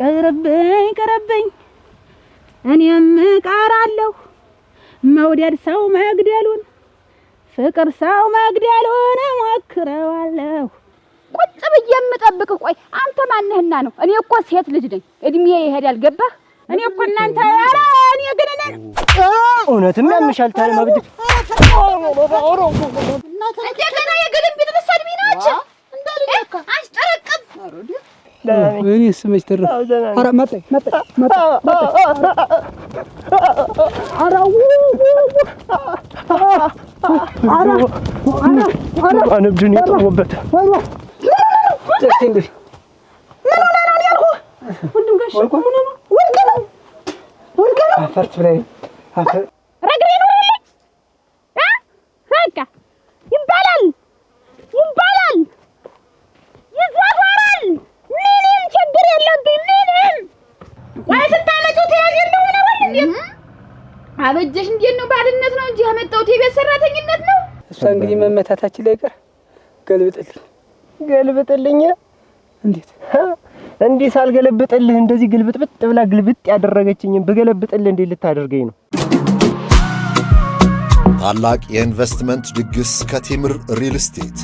ቀረብኝ እኔም ቀራለሁ መውደድ ሰው መግደሉን ፍቅር ሰው መግደሉን ሞክረዋለሁ ቁጭ ብዬ የምጠብቅ ቆይ አንተ ማንህና ነው እኔ እኮ ሴት ልጅ ነኝ እድሜ ይሄዳል ገባህ እኔ እኮ እናንተ ኧረ እኔ ግን ነኝ እውነትም ያምሻል ታለ መግድ እንደገና የግልም ቢልሰድ ቢናች እንዳልለካ አስጠረቅም እኔ ስመች ተረፈ ኧረ መጣ ኧረ አንብድን ይጠወበት ተስተንደሽ ወንድም ጋሽ ወልከ ነው አፈርት ላይ አፈር ረግሬ ነው በቃ ይባላል ይዘፈራል ምንም ችግር የለብኝ ምንም ወይ ስታመጪው ተያዥ ነው ነው እንዴ አበጀሽ እንዴት ነው ባልነት ነው እንጂ ያመጣው የቤት ሰራተኝነት ነው እሷ እንግዲህ መመታታችን ላይ ቀር ገልብጥልኝ እንዴት እንዴ ሳልገለብጥልህ እንደዚህ ግልብጥብጥ ብላ ግልብጥ ያደረገችኝ በገለብጥልህ እንዴ ልታደርገኝ ነው ታላቅ የኢንቨስትመንት ድግስ ከቴምር ሪል ስቴት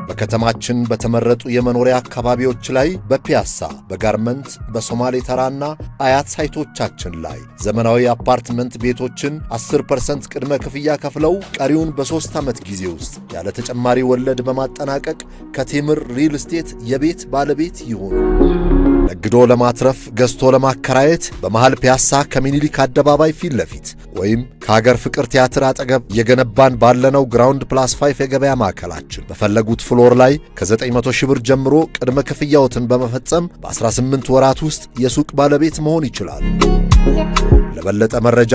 በከተማችን በተመረጡ የመኖሪያ አካባቢዎች ላይ በፒያሳ በጋርመንት በሶማሌ ተራና አያት ሳይቶቻችን ላይ ዘመናዊ አፓርትመንት ቤቶችን 10% ቅድመ ክፍያ ከፍለው ቀሪውን በ3 ዓመት ጊዜ ውስጥ ያለ ተጨማሪ ወለድ በማጠናቀቅ ከቴምር ሪል ስቴት የቤት ባለቤት ይሁኑ። ነግዶ ለማትረፍ ገዝቶ ለማከራየት በመሃል ፒያሳ ከሚኒሊክ አደባባይ ፊት ለፊት ወይም ከሀገር ፍቅር ቲያትር አጠገብ የገነባን ባለነው ግራውንድ ፕላስ 5 የገበያ ማዕከላችን በፈለጉት ፍሎር ላይ ከ900 ሺህ ብር ጀምሮ ቅድመ ክፍያዎትን በመፈጸም በ18 ወራት ውስጥ የሱቅ ባለቤት መሆን ይችላሉ። ለበለጠ መረጃ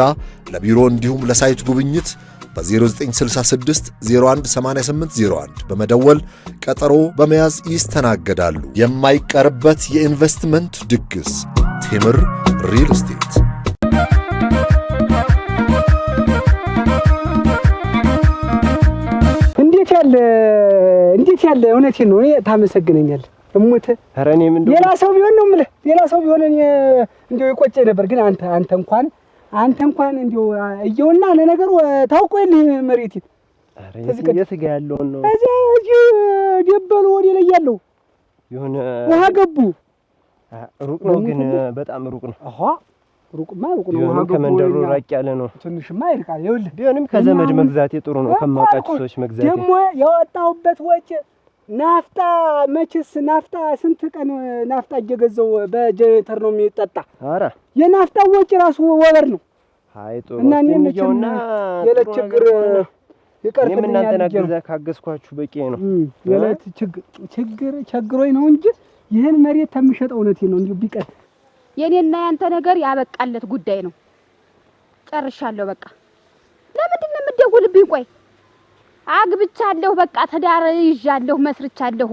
ለቢሮ እንዲሁም ለሳይት ጉብኝት በ0966 018801 በመደወል ቀጠሮ በመያዝ ይስተናገዳሉ። የማይቀርበት የኢንቨስትመንት ድግስ ቴምር ሪል ስቴት። እንዴት ያለ እውነቴን ነው እኔ ታመሰግነኛለህ እሙት ኧረ እኔም እንደው ሌላ ሰው ቢሆን ነው የምልህ ሌላ ሰው ቢሆን እኔ እንደው ይቆጨኝ ነበር ግን አንተ እንኳን እንደው እየውና ለነገሩ ታውቀው የለህ መሬት ኧረ የት ጋር ያለውን ነው እዚህ ደበሉ ወደ ላይ ያለው የሆነ ውሃ ገቡ ሩቅ ነው ግን በጣም ሩቅ ነው አሃ ሩቅማ ሩቅ ነው ውሃ ገቡ ከመንደሩ ራቅ ያለ ነው ትንሽማ ይርቃል ይኸውልህ ቢሆንም ከዘመድ መግዛቴ ጥሩ ነው ከማውቃቸው ሰዎች መግዛቴ ደግሞ ያወጣሁበት ወጪ ናፍጣ መችስ ናፍጣ ስንት ቀን ናፍጣ እየገዛው በጀነሬተር ነው የሚጠጣ ኧረ የናፍጣ ወጪ ራሱ ወበር ነው አይ ጥሩ እና እኔ ነውና የለት ችግር ይቀርብልኝ እናንተ ናገዛ ካገዝኳችሁ በቂ ነው የለት ችግሮኝ ነው እንጂ ይሄን መሬት ተምሸጠው እውነቴን ነው እንዴ ቢቀር የኔና ያንተ ነገር ያበቃለት ጉዳይ ነው ጨርሻለሁ በቃ ለምንድን ነው የምትደውልብኝ ቆይ አግብቻለሁ በቃ ተዳር ይዣለሁ መስርቻለሁ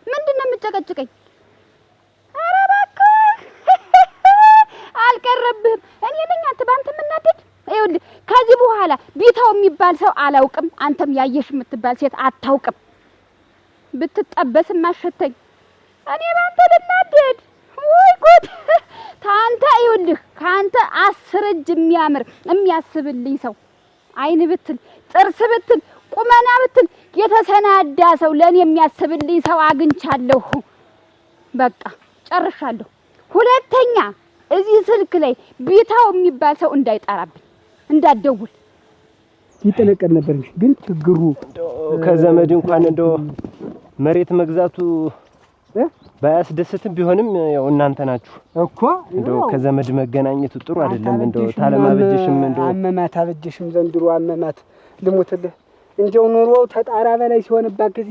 ምንድነው የምትጨቀጭቀኝ ኧረ እባክህ አልቀረብህም እኔ ነኝ አንተ ባንተ ምናደድ ይኸውልህ ከዚህ በኋላ ቢታው የሚባል ሰው አላውቅም አንተም ያየሽ የምትባል ሴት አታውቅም ብትጠበስ ማሸተኝ እኔ ባንተ ልናደድ ወይ ጉድ ታንተ ይኸውልህ ካንተ 10 እጅ የሚያምር የሚያስብልኝ ሰው አይን ብትል ጥርስ ብትል ቁመና ብትል የተሰናዳ ሰው ለኔ የሚያስብልኝ ሰው አግኝቻለሁ በቃ ጨርሻለሁ ሁለተኛ እዚህ ስልክ ላይ ቢታው የሚባል ሰው እንዳይጠራብኝ እንዳትደውል ይጠነቀቅ ነበር ግን ችግሩ ከዘመድ እንኳን እንደው መሬት መግዛቱ ባያስደስትም ቢሆንም ያው እናንተ ናችሁ እኮ እንደው ከዘመድ መገናኘቱ ጥሩ አይደለም እንደው ታለማበጀሽም እንደው አመማት አበጀሽም ዘንድሮ አመማት ልሞትልህ እንደው ኑሮው ተጣራ በላይ ሲሆንባት ጊዜ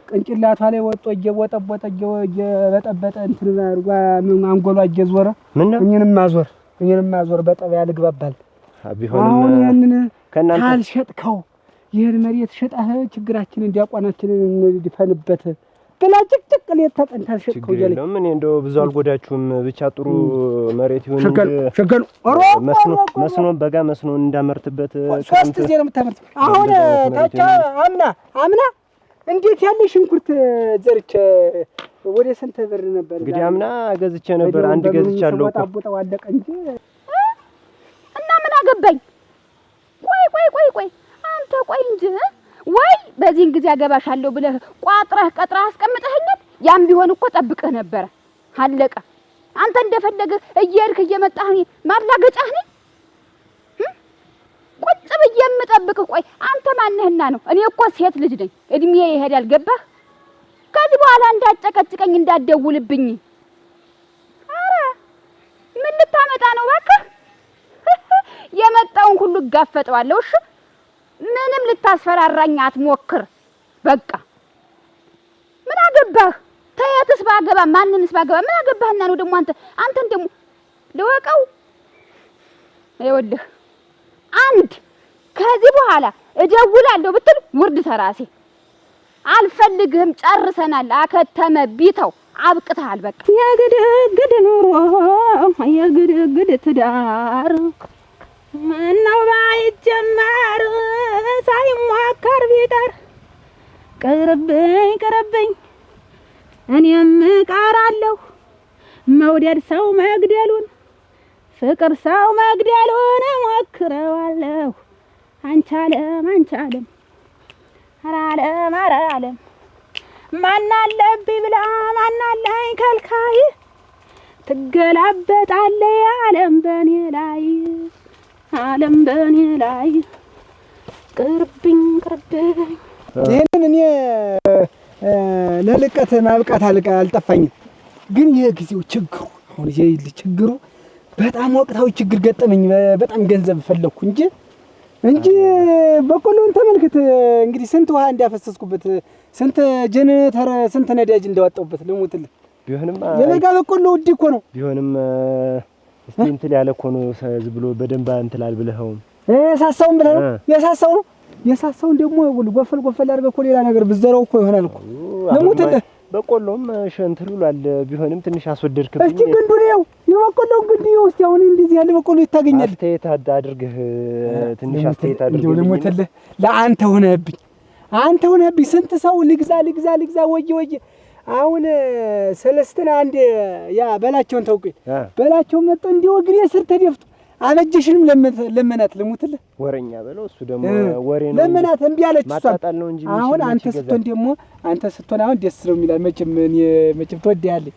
ቅንጭላቷ ላይ ወጦ እየወጠበጠ እየበጠበጠ እንትን አርጓ አንጎሏ እየዞረ እኛንም ማዞር በጠባያ ልግባባል ቢሆንም አሁን ያንን ከናንተ ካልሸጥከው ይሄን መሬት ሸጣህ ችግራችንን እንዲያቋናችንን እንድፈንበት ብላ ጭቅጭቅ ለተቀን ካልሸጥከው ይለኝ ምን እንደው ብዙ አልጎዳችሁም ብቻ ጥሩ መሬት ይሁን ሸገል መስኖ በጋ መስኖ እንዳመርትበት 3 ጊዜ ነው የምታመርት አሁን ታቻ አምና እንዴት ያለ ሽንኩርት ዘርቼ ወደ ስንት ብር ነበር? እንግዲህ አምና ገዝቼ ነበር። አንድ ገዝቻለሁ እኮ ወጣ አለቀ እንጂ እና ምን አገባኝ? ቆይ አንተ ቆይ እንጂ ወይ በዚህን ጊዜ አገባሻለሁ ብለህ ቋጥረህ ቀጥረህ አስቀምጠኸኛል። ያም ቢሆን እኮ ጠብቀህ ነበር። አለቀ። አንተ እንደፈለግህ እየሄድክ እየመጣህ ማላገጫህ ነኝ ቁጭ ብዬ የምጠብቅህ። ቆይ አንተ ማነህና ነው? እኔ እኮ ሴት ልጅ ነኝ። እድሜ ይሄዳል። ገባህ? ከዚህ በኋላ እንዳጨቀጭቀኝ እንዳትደውልብኝ። ኧረ ምን ልታመጣ ነው? እባክህ የመጣውን ሁሉ እጋፈጠዋለሁ። እሺ ምንም ልታስፈራራኝ አትሞክር። በቃ ምን አገባህ? ተየትስ ባገባ ማንንስ ባገባ ምን አገባህና ነው ደግሞ አንተን ደግሞ ልወቀው። ይኸውልህ አንድ ከዚህ በኋላ እደውላለሁ ብትል ውርድ ተራሴ አልፈልግህም። ጨርሰናል። አከተመ ቢተው አብቅተሃል። በቃ የግድግድ ኑሮ የግድግድ ትዳር ምነው ባይጀመር ሳይሞከር ቢቀር ቅርብኝ እኔም እቀራለሁ መውደድ ሰው መግደሉን ፍቅር ሰው መግደሉን ሞክረዋለሁ። አንቻለም አራለም ማናለብኝ ብላ ማናለኝ ከልካይ ትገላበጣለች ዓለም በኔ ላይ ቅርብኝ ይሄንን እኔ ለልቀት ማብቃት አልጠፋኝም። ግን ይሄ ጊዜው ችግሩ አሁን ይሄ ችግሩ በጣም ወቅታዊ ችግር ገጠመኝ። በጣም ገንዘብ ፈለኩ እንጂ በቆሎን ተመልክት እንግዲህ ስንት ውሃ እንዳፈሰስኩበት ስንት ጀነሬተር ስንት ነዳጅ እንዳወጣሁበት ልሙትልህ። ቢሆንም የበጋ በቆሎ ውድ እኮ ነው። ቢሆንም እስቲ እንትን ያለ እኮ ነው ዝም ብሎ በደንብ እንትላል ብለኸው የሳሳውን ብለህ ነው የሳሳውን ደግሞ ጎፈል አድርገህ እኮ ሌላ ነገር ብዘራው እኮ ይሆናል እኮ ልሙትልህ። በቆሎም ሸንትሉላል። ቢሆንም ትንሽ አስወደድክብኝ። እስቲ ግንዱ ነው የበቆሎው ግንዱ እስቲ አሁን እንደዚህ ያለ በቆሎ ይታገኛል። አስተያየት አድርገህ ትንሽ አስተያየት አድርገህ ልሙትልህ። ለአንተ ሆነህብኝ ስንት ሰው ልግዛ ወየ አሁን ሰለስትና አንድ ያ በላቸውን ተውቁኝ በላቸው መጥቶ እንዲህ ወግሬ ስር ተደፍቶ አበጀሽንም ለመናት ልሙትልህ። ወሬኛ በለው እሱ ደግሞ ወሬ ነው ለመናት እምቢ አለች። ማጣጣል ነው እንጂ አሁን አንተ ስትሆን አሁን ደስ ነው የሚላል። መቼም ትወደያለህ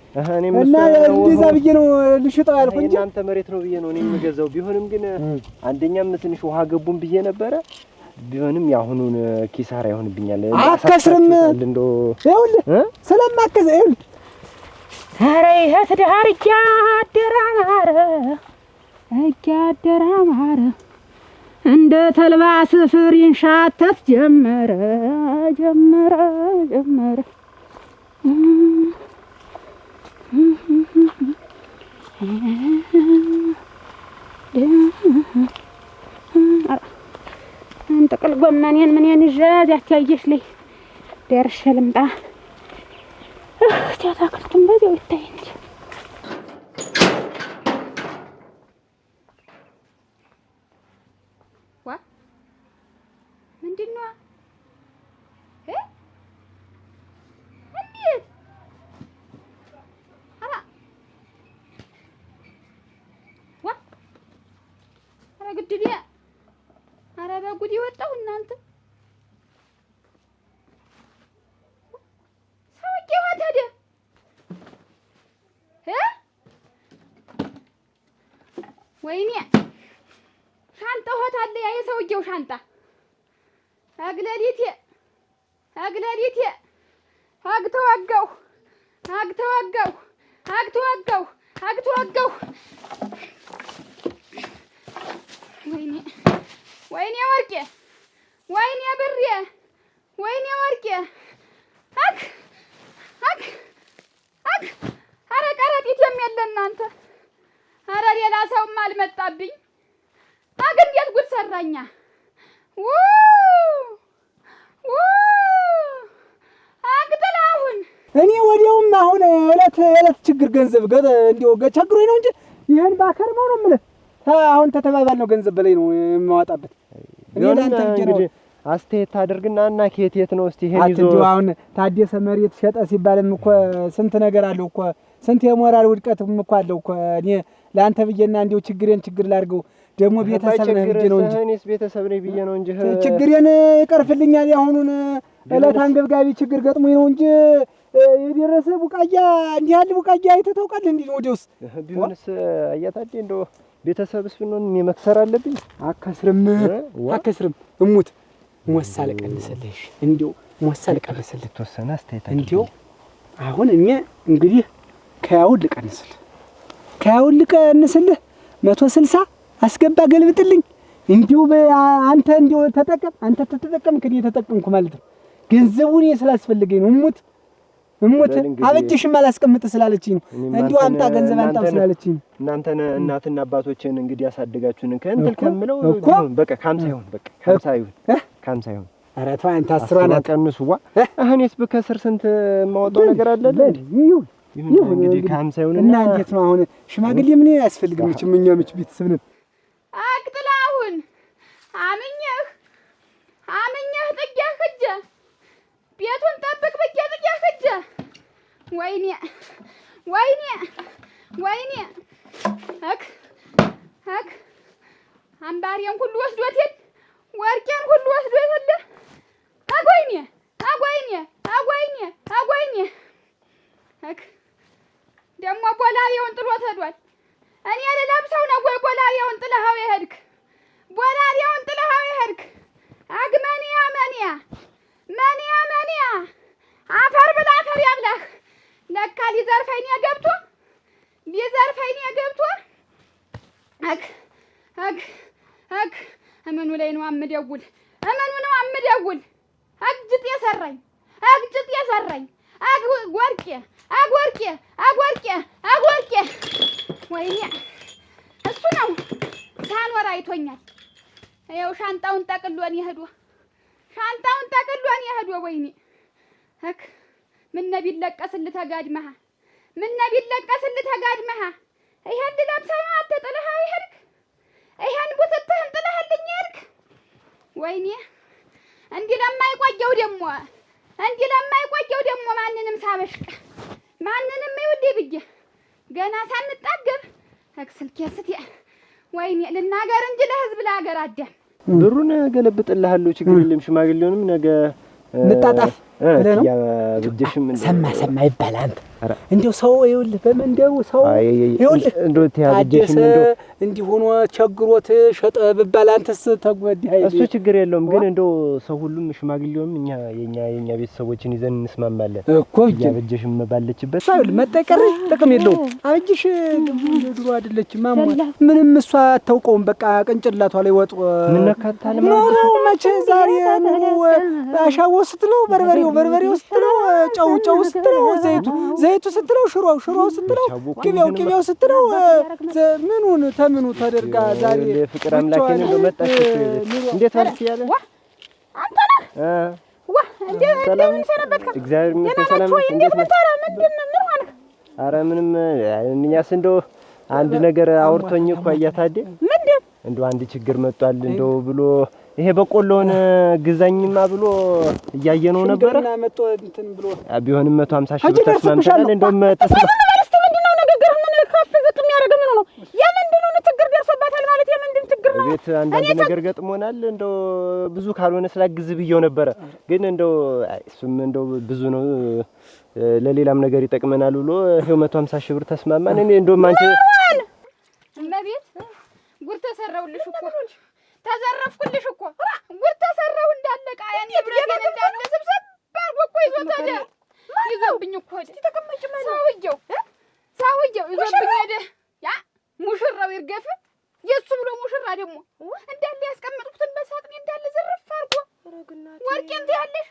እና እንደዛ ብዬ ነው ልሽጠው ያልኩ እንጂ አንተ መሬት ነው ብዬ ነው እኔ የምገዛው። ቢሆንም ግን አንደኛም ትንሽ ውሃ ገቡን ብዬ ነበረ። ቢሆንም ያሁኑን ኪሳራ ይሆንብኛል። አከስርም እንደው ይኸውልህ ስለማከስ ይኸውልህ ኧረ ይሄ ትዳር እያደረ አማረ እንደ ተልባ ስፍር ይንሻተት ጀመረ ጥቅል ጎመኔን ምንን ይዤ እዚያች ያየሽ ላይ ደርሼ ልምጣ። አታክልቱም በዚያው ይታይ እንጂ ምንድን ነው እንዴት ኧረ ግድቤ ኧረ በጉድ የወጣሁ እናንተ ሰውዬው ታዲያ ወይኔ ሻንጣው ሆታለ ያ የሰውዬው ሻንጣ አግለሊቴ አግተወጋው ወይኔ ወርቄ ወይኔ ብሬ ወይኔ ወርቄ ኧረ ቀረጢቴም የለ እናንተ ኧረ ሌላ ሰውም አልመጣብኝ። እንዴት ጉድ ሰራኛ አግጥላሁን እኔ ወዲያውም አሁን እለት ችግር ገንዘብ እንዲው ቸግሮኝ ነው እንጂ ይሄን ባከር ነው የምልህ። አሁን ተተባባል ነው ገንዘብ በላይ ነው የማዋጣበት። እኔ ላንተ እንግዲህ አስተያየት ታደርግና እና ከየት ነው እስቲ ይሄን ይዞ አትንጆ አሁን ታደሰ መሬት ሸጠ ሲባልም እኮ ስንት ነገር አለው እኮ ስንት የሞራል ውድቀትም እኮ አለው እኮ እኔ ለአንተ ብዬና እንዲው ችግሬን ችግር ላድርገው ደግሞ ቤተሰብ ነህ ብዬ ነው እንጂ እኔስ ቤተሰብ ነኝ ብዬ ነው እንጂ ችግሬን ይቀርፍልኛል ያሁኑን እለት አንገብጋቢ ችግር ገጥሞኝ ነው እንጂ የደረሰ ቡቃያ እንዲህ ያለ ቡቃያ አይተህ ታውቃለህ እንዴ ነው ወዲውስ ቢሆንስ አያታዴ እንደው ቤተሰብስ ብንሆን እኔ መክሰር አለብኝ አከስርም እሙት ሞሳል ቀንሰልሽ እንዴው ሞሳል ቀንሰልሽ ተወሰነ አስተያየት እንዴው አሁን እኔ እንግዲህ ከያውል ልቀንስልህ 160 አስገባ ገልብጥልኝ እንዴው አንተ እንዴው ተጠቀም አንተ ተጠቀምክ እኔ ተጠቀምኩ ማለት ነው ገንዘቡን ስላስፈልገኝ ነው እሙት አበጅሽም አላስቀምጥ ስላለችኝ ነው እንዴው አምጣ ገንዘብ አምጣ ስላለችኝ እናንተን እናትና አባቶችን እንግዲህ ያሳደጋችሁን ከእንትል ከምለው በቃ 50 ይሁን በቃ 50 ይሁን ኧረ ተው አንተ 10 ቀንሱዋ አሁንስ በከስር ስንት ማወጣው ነገር አለ ይሁን እንግዲህ 50 ይሁን እና እንዴት ነው አሁን ሽማግሌ ምን ያስፈልግም እኛም ቤተሰብ ነን አቅጥላሁን አምኜህ ጥጃህ ሂጅ ቤቱን ጠብቅ ብዬ ጥጃህ ሂጅ ወይኔ እክ አምባሬን ሁሉ ወስዶት ሄድ ወርቄን ሁሉ ወስዶት ሄድ አጓይኔ እክ ደግሞ ቦላሌውን ጥሎት ሄዷል እኔ ልለብሰው ነው ወይ ቦላሌውን ጥለኸው የሄድክ አግመንያ መኒያ አፈር ብላ አፈር ያብላህ ለካ ሊዘርፈኝ ገብቶ እክ እምኑ ላይ ነው አምደውል አግጭጥ የሰራኝ አጎርቄ ወይኔ እሱ ነው ሳኖር አይቶኛል ይኸው ሻንጣውን ጠቅሎን ይሄዱ ወይኔ እክ ምነ ቢለቀስልህ ተጋድመሃ ይሄን ልለብሰህ ነው አንተ ጥለኸው ይሄድክ ይሄን ቡትትህን ጥለህልኝ ይሄድክ ወይኔ እንዲህ ለማይቆየው ደግሞ ማንንም ሳበሽቅ ማንንም ይውልኝ ብዬ ገና ሳንጣገብ እክስልኬ ስትያ ወይኔ ልናገር እንጂ ለህዝብ ለሀገር አደም ብሩን ገለብጥልሃለሁ ችግር የለም ሽማግሌውንም ነገ ልጣጣፍ ብለህ ነው ያበጀሽም ሰማ ይባላል እንደው ሰው ይኸውልህ በመንደሩ ሰው ይኸውልህ እንደው ያበጀሽም እንደው እንዲህ ሆኖ ቸግሮት ሸጠ ብባል አንተስ ተጎድህ አይደል እሱ ችግር የለውም ግን እንደው ሰው ሁሉም ሽማግሌውም የኛ ቤተሰቦችን ይዘን እንስማማለን እኮ ያበጀሽም ባለችበት ሰው መጠቀር ጥቅም የለውም አበጅሽ ድሮ አይደለችም ማማ ምንም እሷ አታውቀውም በቃ ቅንጭላቷ ላይ ወጥ ምን ነካታለ ማለት ነው መቼ ዛሬ ነው አሻቦ ስትለው በርበሬው ስትለው ጨው ስትለው ዘይቱ ስትለው ሽሮው ስትለው ቅቤው ስትለው ምኑን ተምኑ ተደርጋ ዛሬ ፍቅር አምላኬን እንደው መጣሽ እንዴት አልክ ያለ አንተ ነህ እንዴት ሰነበትከ እግዚአብሔር ይመስገን ሰላም እንዴት ነህ ምን ሆነህ ኧረ ምንም እኛስ እንደው አንድ ነገር አውርቶኝ እኮ አያታዴ ምንድን እንደው አንድ ችግር መጥቷል እንደው ብሎ ይሄ በቆሎን ግዛኝማ ብሎ እያየነው ነበር እና መጥቶ እንትን ብሎ ቢሆንም 150 ሺህ ብር ተስማምተናል እንደውም ምንድነው ነገር ምን ከፍ ዝቅ የሚያደርግ ምን ነው የምንድነው ችግር ደርሶባታል ማለት የምንድን ችግር ነው ቤት አንዳንድ ነገር ገጥሞናል እንደው ብዙ ካልሆነ ስላግዝ ብየው ነበር ግን እንደው እሱም እንደው ብዙ ነው ለሌላም ነገር ይጠቅመናል ብሎ ይሄው 150 ሺህ ብር ተስማማን እኔ እንደውም አንቺ እመቤት ጉር ተሰራውልሽ እኮ ተዘረፍኩልሽ እኮ ጉር ተሰራው እንዳለቃ ያኔ ብረን እንዳለ ስብሰብ ባርጎ እኮ ይዞብኝ እኮ ተቀመጭ ማለት ሰውየው ይዞብኝ ሄደ ያ ሙሽራው ይርገፍ የሱ ብሎ ሙሽራ ደግሞ እንዳለ ያስቀመጥኩትን በሳጥኔ እንዳለ ዘረፍ አርጎ ወርቄን ትያለሽ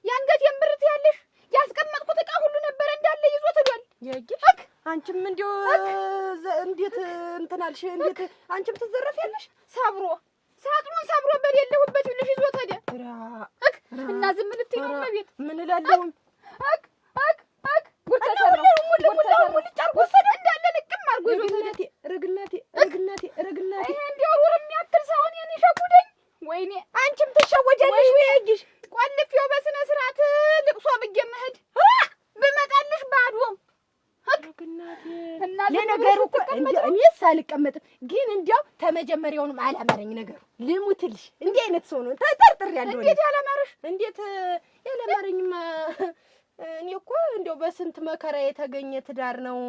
ያንገቴን ብር ትያለሽ ያስቀመጥኩት ዕቃ ሁሉ ነበር እንዳለ ይዞት ሄዷል ያጊሽ አንቺም እንዴው እንዴት እንትናልሽ እንዴት አንቺም ትዘረፊያለሽ ሳጥኑን ሰብሮ በሌለሁበት ብለሽ ይዞት ሄደ እና ዝም ልትይ ነው ቤት ምን እላለሁ ጉር ተሰራው እንዳለ ልቅም አርጎ ይዞት ሄደ ረግናቴ ይሄ እንዲያው ሩር የሚያክል ሰውን የኔ ሸጉደኝ ወይኔ አንቺም ትሸወጃለሽ እኔስ አልቀመጥም። ግን እንዲያው ተመጀመሪያውንም አላማረኝ ነገሩ። ልሙትልሽ እንዲህ አይነት ሰው ነው ተጠርጥሬያለሁ። እንዴት ያላማረሽ? እንዴት ያላማረኝማ እኔ እኮ እንዲያው በስንት መከራ የተገኘ ትዳር ነው።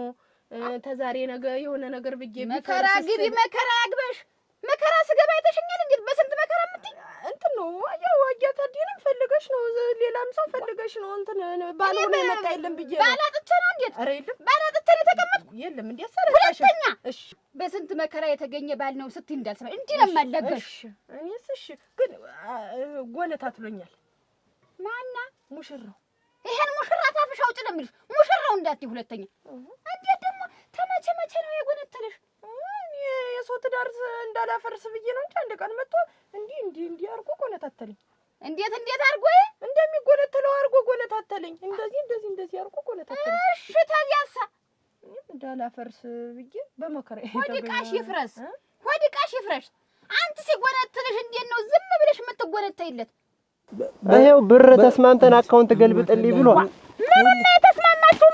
ተዛሬ ነገ የሆነ ነገር ብዬ መከራ ግቢ መከራ ያግበሽ መከራ ስገባ አይተሽኛል። እንዴት በስንት መከራ የምትይ እንትን ነው ያው አያታዲንም ፈልገሽ ነው ሌላም ሰው ፈልገሽ ነው እንትን ባልሆነ የመጣ የለም ብዬ ነው። ባላጥቼ ነው እንዴት? ኧረ የለም ባላጥቼ ነው የተቀመጥኩ የለም። እንዴት ሰራሽ? ሁለተኛ እሺ በስንት መከራ የተገኘ ባል ነው ስትይ እንዳልሰማ እንዴ ነው ማለበሽ? እኔስ እሺ ግን ጎነታትሎኛል። ማና ሙሽራው ይሄን ሙሽራ ታፍሽ አውጪ ነው የምልሽ። ሙሽራው እንዳትዪ ሁለተኛ። እንዴት ደግሞ ተመቼ መቼ ነው የጎነተለሽ? የሰው ትዳር እንዳላፈርስ ብዬ ነው እንጂ አንድ ቀን መጥቶ እንዲህ አድርጎ ጎነታተለኝ። እንዴት አድርጎ እንደሚጎነተለው አድርጎ ጎነታተለኝ። እንደዚህ አድርጎ ጎነታተለኝ። እሺ ታዲያሳ እንዳላፈርስ ብዬ በመከራ ሆድቃሽ ይፍረስ ሆድቃሽ ይፍረስ። አንቺ ሲጎነተለሽ እንዴት ነው ዝም ብለሽ የምትጎነተይለት? ይኸው ብር ተስማምተን አካውንት ገልብጥልኝ ብሏል። ምኑን ነው የተስማማችሁ?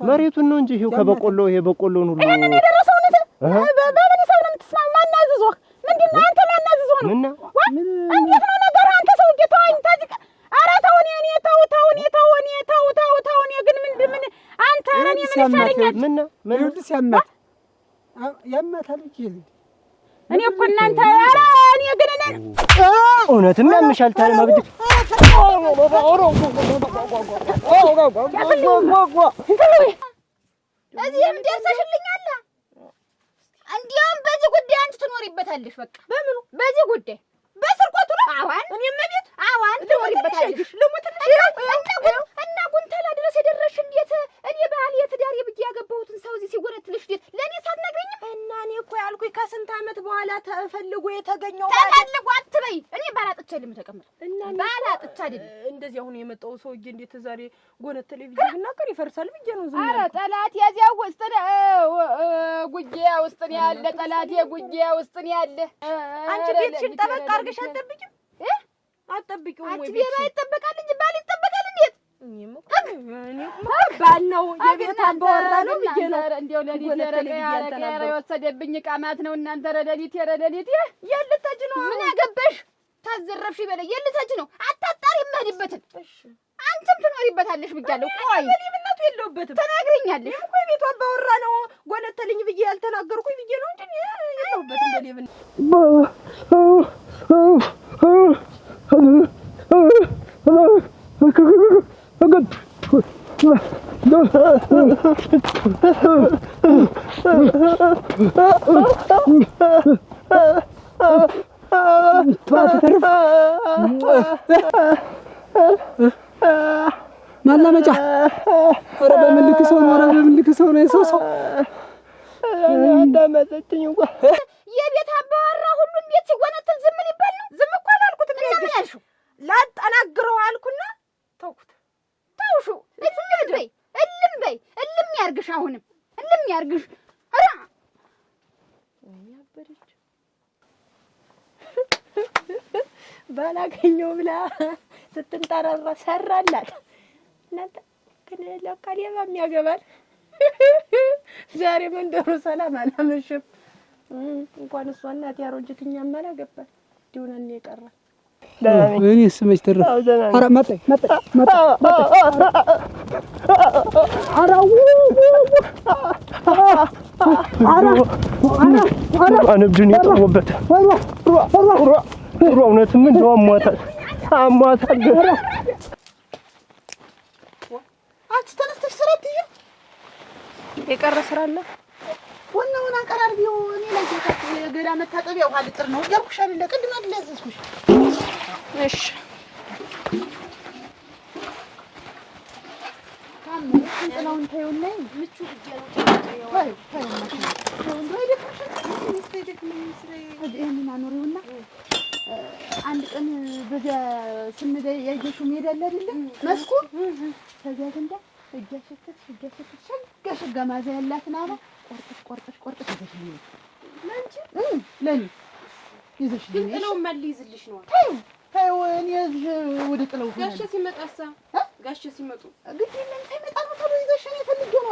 መሬቱን ነው እንጂ ይሄው ከበቆሎ ይሄ በቆሎን ሁሉ ይሄንን የደረሰውን በምን ሂሳብ ነው የምትስማማ? ማን አዝዞህ? ምንድን ነው አንተ ማን አዝዞህ ነው? እንዴት ነው ነገሩ? አንተ ሰውዬ ተወኝ። ኧረ ተው እኔ ተው እኔ ግን ምን አንተ ኧረ እኔ ምን ይሻለኛል? ምን ሲያማት ያማታል እንጂ እኔ እኮ እናንተ ኧረ እኔ ግን እውነትም ያምሻል። ታዲያ ማብድ እዚህም ደርሰሽልኛል። እንዲያውም በዚህ ጉዳይ አንቺ ትኖሪበታለሽ። በቃ በምኑ? በዚህ ጉዳይ በስርቆቱ ነው። አዋን እኔም ቤት አዋን ትኖሪበታለሽ። እና ጉንተላ ድረስ የደረስሽ እንዴት? እኔ ባህል የትዳር ብዬ ያገባሁትን ሰው እዚህ ሲጎነትልሽ እንዴት ለእኔ ሳትነግሪኝም? እና እኔ እኮ ያልኩኝ ከስንት ዓመት በኋላ ተፈልጎ የተገኘው ተፈልጎ አትበይ። እኔ ባላጥቻ አይደለም ተቀመጥኩ። እና ባላጥቻ አይደለም እንደዚህ አሁን የመጣው ሰውዬ እንዴት ዛሬ ጎነተለ ብዬ ብናገር ይፈርሳል ብዬ ነው ዝም። ኧረ ጠላት ያዚያው ውስጥ ጉጂያ ውስጥ ነው ያለ። ጠላት የጉጂያ ውስጥ ነው ያለ። አንቺ ቤትሽን ጠበቅ አድርገሽ አትጠብቂም? አትጠብቂው ወይ? አንቺ ቤት ይጠበቃል እንጂ ባል ይጠበቃል እንዴት? እኔም ባል ነው የቤት አባወራ ነው ብዬ ነው። እንደው ለሊት ያረቀ የወሰደብኝ ቃማት ነው። እናንተ ረለሊት የልተጅ ነው። ምን ያገበሽ? ታዘረፍሽ በለ የልተጅ ነው። አታጣሪ የምሄድበትን አንቺም ትኖሪበታለሽ ብያለሁ። ቆይ ምንነቱ የለውበትም ተናግረኛለሽ እኮ የቤቱ አባወራ ነው ጎነተልኝ ብዬ ያልተናገርኩኝ ብዬ ነው እንጂ የለውበትም በሌብን ማላመጫ ኧረ በምልክ ሰው ነው። ኧረ በምልክ ሰው ነው የሰው ሰው እንዳመጣችኝ እንኳን የቤት አባወራ ሁሉ እንዴት ሲጎነተል ዝም ሊባል ነው? ዝም እኮ አላልኩት። ምን ያልሽው? ላጠናግረው አልኩና ተውኩት። ተውሹ እልም ያርግሽ። አሁንም እልም ያርግሽ። ኧረ ያበደች ባላገኘው ብላ ስትንጠራራ ሰራላት። እናንተ ግን ለካ ሌባም ያገባል። ዛሬ መንደሩ ሰላም አላመሸም። እንኳን እሷ እናት ያሮጅት እኛም አላገባል። ዲውናን የቀረ እኔስ መች ተረፈ? ኧረ መጣኝ አንብዱን የጠወበት እውነትም እንደው አሟታል። አንቺ ተነስተሽ ስራ ትይ የቀረ ስራ አለ። ወናውን አቀራርቢው እኔ ላይ ተከፍ የገዳ መታጠቢያ ውሃ ልጥር ነው ያልኩሽ አይደል? ቅድም አይደል ያዘዝኩሽ? እሺ እንጥላውን ተይውና ምቹ ብቻ ነው አንድ ቀን በዚያ ስንደ ያየሽው ሜዳ አለ አይደል? መስኩ ከዚያ ዘንዳ እጃ ሸጋ ማዛ ያላትን አባ ቆርጥሽ ይዘሽልኝ ለአንቺ ለኔ ይዘሽልኝ። ጥለው መልይዝልሽ ነው። ተይው እኔ እዚህ ወደ ጥለው ጋሼ ሲመጣሳ ጋሼ ሲመጡ ግድ የለም ሳይመጣ ነው ተብሎ ይዘሽልኝ ፈልጌ ነው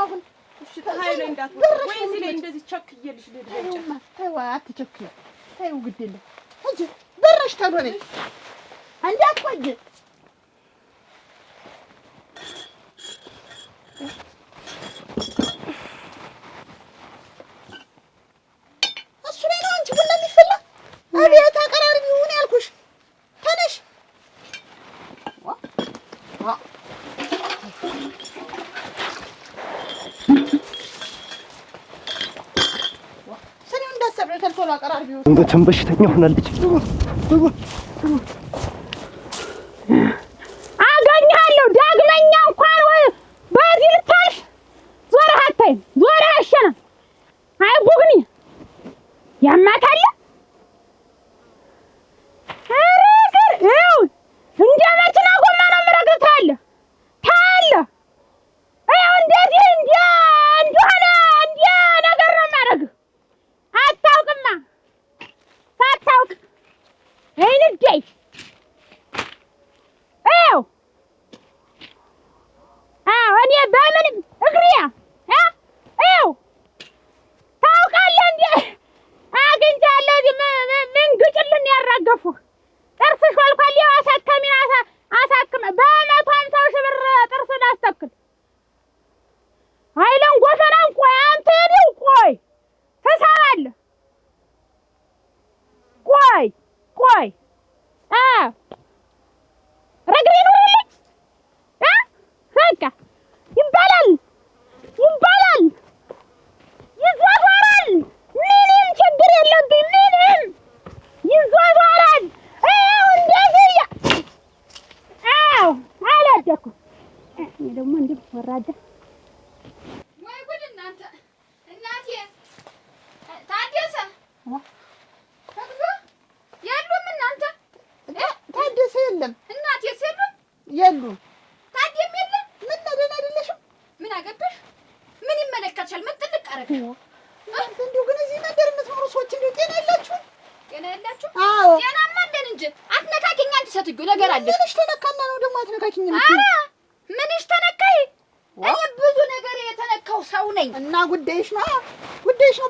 ፀሐይ ላይ እንዳትወጣ ወይ እዚህ ላይ እንደዚህ ቸክዬልሽ ልድረጫ ተይው አትቸኩይ ተይው ግድ የለም እንጂ ደረሽ ተሎ ነኝ እንዳትቆይ እሱ ላይ ነው አንቺ ቡና የሚፈላ አቤት አቀራርቢውን ያልኩሽ ተነሽ ሰኔው እንዳሰብረው ተልቶሎ አቀራርቢው እንትን በሽተኛ ሆናለች አገኛለሁ ዳግመኛ እንኳን በዚህ ልታልፍ ዞረህ አታይም ዞረህ አሸና አይቡግኒ ያማታል አረገር ይኸው እንደ መኪና ጎማ ነው የምረግጥህ ታያለህ ይኸው እንደዚህ እንደሆነ እንደ ነገር ነው የማደርግህ አታውቅማ ሳታውቅ አይንደይ ይኸው እኔ በምን እግሪያ ይኸው ታውቃለህ እንደ አግኝቻለሁ እዚህ ምን ግጭልን ያራገፉህ ጥርስሽ ወልኳል አሳከሚን አሳክመ በ150,000 ብር ጥርስን አስተክል አይለን ጎፈናን ቆይ አንተ ሄደው ቆይ ትሰማለህ ቆይ ረግሬ ኑርልኝ በቃ ይባላል ይዟዟራል ምንም ችግር የለብኝ ምንም ይዟዟራል ይኸው እንደዚህ አላደኩም እኔ ደግሞ እንዲህ ወራደ ወይ ጉድ እናንተ እናቴ ታደሰ የሉም እናንተ ታደሰ የለም እናቴስ የሉም ታዲያም የለም ምን ደህና አይደለሽም ምን አገባሽ ምን ይመለከትሻል ምን ጥልቅ አረገ እንዲሁ ግን እዚህ መንደር የምትኖሩ ሰዎች እንዲሁ ጤና የላችሁም ጤና የላችሁ አዎ ጤናማ አለን እንጂ አትነካኪኝ አንቺ ሴትዮ ነገር አለሽ ምንሽ ተነካና ነው ደግሞ አትነካኪኝ ኧረ ምንሽ ተነካይ እኔ ብዙ ነገር የተነካው ሰው ነኝ እና ጉዳይሽ ነው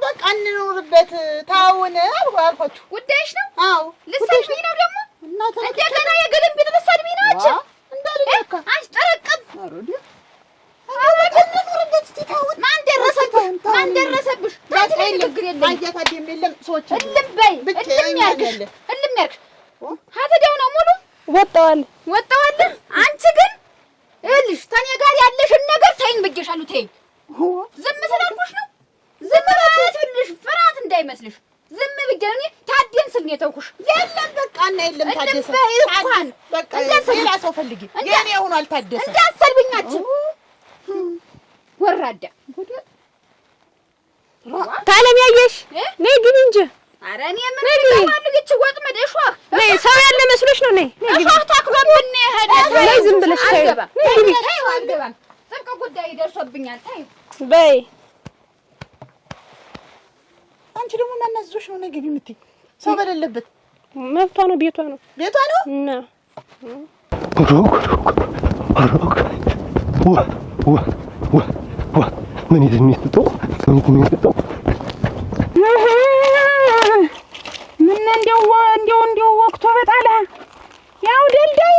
በቃ እንኖርበት ታውን አልኳችሁ ጉዳይሽ ነው አዎ ልትሰድቢኝ ነው ደግሞ እና እንደገና የግልምቢጥ ልትሰድቢኝ ነው አንቺ እንዳልነካ አንቺ ጠረቅም አሮዲ እንኖርበት እስቲ ታውን ማን ደረሰብሽ ችግር የለኝም አያታደም የለም ሰዎች እልም በይ እልም ያርግሽ ሀተደው ነው ሙሉ ወጣዋል አንቺ ግን ይኸውልሽ ተኔ ጋር ያለሽን ነገር ተይኝ ብዬሻለሁ ተይኝ ዝም ስላልኩሽ ነው ዝም ብለሽ ፍርሃት እንዳይመስልሽ ዝም ብዬሽ እኔ ታደን ስል ነው የተውኩሽ የለም በቃ እና የለም ታደሰ እንኳን በቃ ሌላ ሰው ፈልጊ የኔ ሆኗል ታደሰ እንዳሰልብኛችሁ ወራዳ ታለም ያየሽ ነይ ግቢ እንጂ ኧረ እኔ ምን ይባላል ይቺ ወጥመድ እሾህ ነይ ሰው ያለ መስሎሽ ነው ነይ እሾህ ታክሎብኝ ሄደ ነይ ዝም ብለሽ አልገባም ጥብቅ ጉዳይ ደርሶብኛል ታይ በይ አንቺ ደግሞ ማናዝዞሽ ነው ነይ ግቢ የምትይ ሰው በሌለበት መብቷ ነው ቤቷ ነው እና ምን ይዝሚስጥቶ ምን እንደው ወቅቶ በጣላ ያው ደልዳይ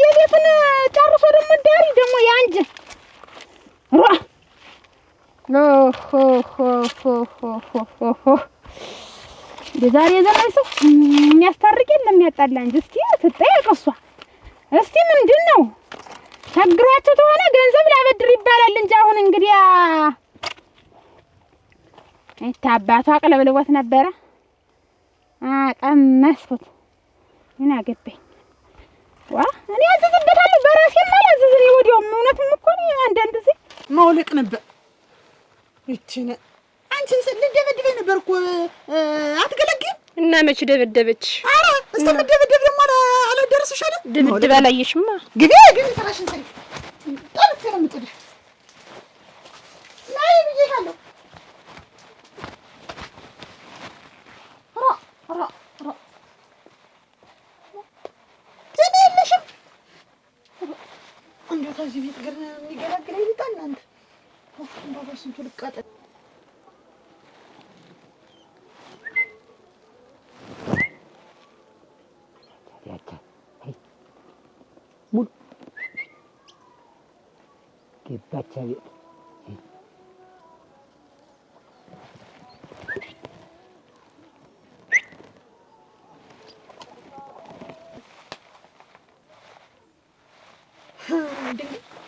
የቤቱን ጨርሶ ደግሞ ዳሪ ደግሞ ያንጀ የዛሬ ዘመን ሰው የሚያስታርቅ የለም የሚያጣላ እንጂ እስቲ ትጠየቅ እሷ እስቲ ምንድን ነው ቸግሯቸው ተሆነ ገንዘብ ላበድር ይባላል እንጂ አሁን እንግዲህ አይታባቱ አቅለብልቦት ነበረ ቀመስኩት ምን አገባኝ ዋ እኔ አዘዝበታለሁ በራሴ ማለት እኔ ወዲያው እውነትም እኮ ነው አንዳንድ ጊዜ ማውለቅ ነበር እቺን አንቺን ልደበድበኝ ነበር እኮ አትገለግም እና መች ደበደበች ኧረ እስከምደበደብ ደግሞ አላደረስሽ አይደል ድብድብ አላየሽማ ግቢ ስራሽን ሰሪ ጠርፍ ነው የምጥልሽ ናይ ብዬሻለሁ የለሽም እንደው ከዚህ ቤት ግን የሚገላግለኝ ይጣል እናንተ ነው በስንቱ ልቀጥል ሙሉ ገባች ቤት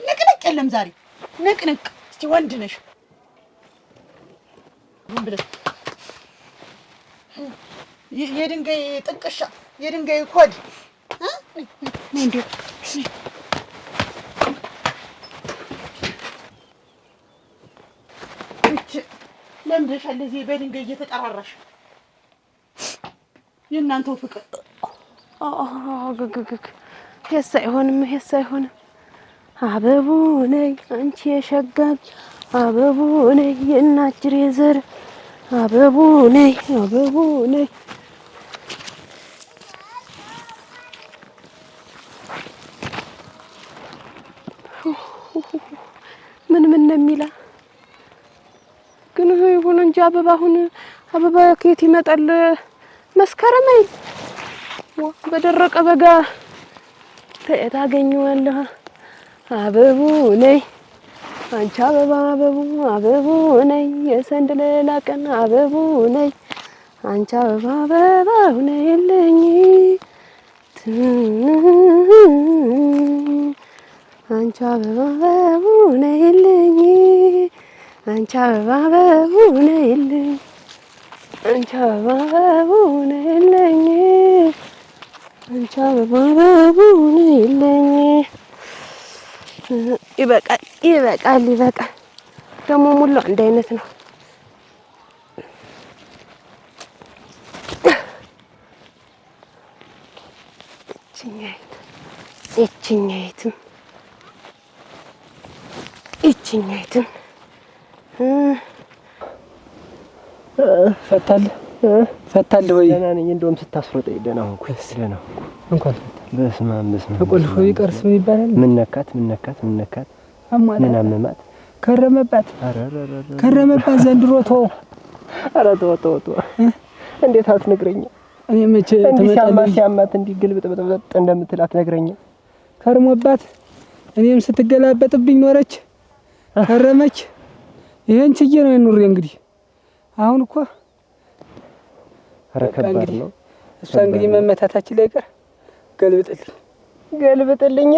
ንቅንቅ የለም ዛሬ ንቅንቅ። እስቲ ወንድ ነሽ ምን ብለሽ የድንጋይ ጥንቅሻ የድንጋይ ኮድ እንዴ ለምደሻል እዚህ በድንጋይ እየተጠራራሽ የእናንተው ፍቅር ግግግ ሄስ አይሆንም አበቡ ነይ አንቺ የሸጋን አበቡ ነይ የናጅሬ ዘር አበቡ ነይ ምን ነው የሚላ ግን ይሁን እንጂ አበባ ከየት ይመጣል? መስከረም አይ በደረቀ በጋ ታገኘዋለህ። አበቡ ነይ አንቺ አበቡ ነይ የሰንደሌላ ቀን አበቡ ነይ አንቺ አበባው ነይልኝ አንቺ አበባው ነይልኝ አንቺ አበባው ነይልኝ አንቺ አበባው ነይልኝ አንቺ አበባው ነይልኝ። ይበቃል ደግሞ ሙሉ አንድ አይነት ነው። ይችኛይትም ፈታለህ ወይ? ደህና ነኝ። እንደውም ስታስሮጠኝ ደህና ሆንኩ። ደህና እንኳን በስመ አብ ተቆልፎ ይቀርስ ምን ይባላል? ምን ነካት? ምን አመማት? ከረመባት ዘንድሮ ተው። ኧረ ተው እንዴት አትነግረኝም? እኔ መቼ ሲያማት እንዲህ ግልብጥብጥ እንደምትል አትነግረኝም? ከርሞባት እኔም ስትገላበጥብኝ ኖረች ከረመች። ይሄን ችዬ ነው ኑሬ እንግዲህ አሁን እኮ ኧረ ከባድ ነው። እሷ እንግዲህ መመታታችን ላይ ቀር ገልብጥልኝ።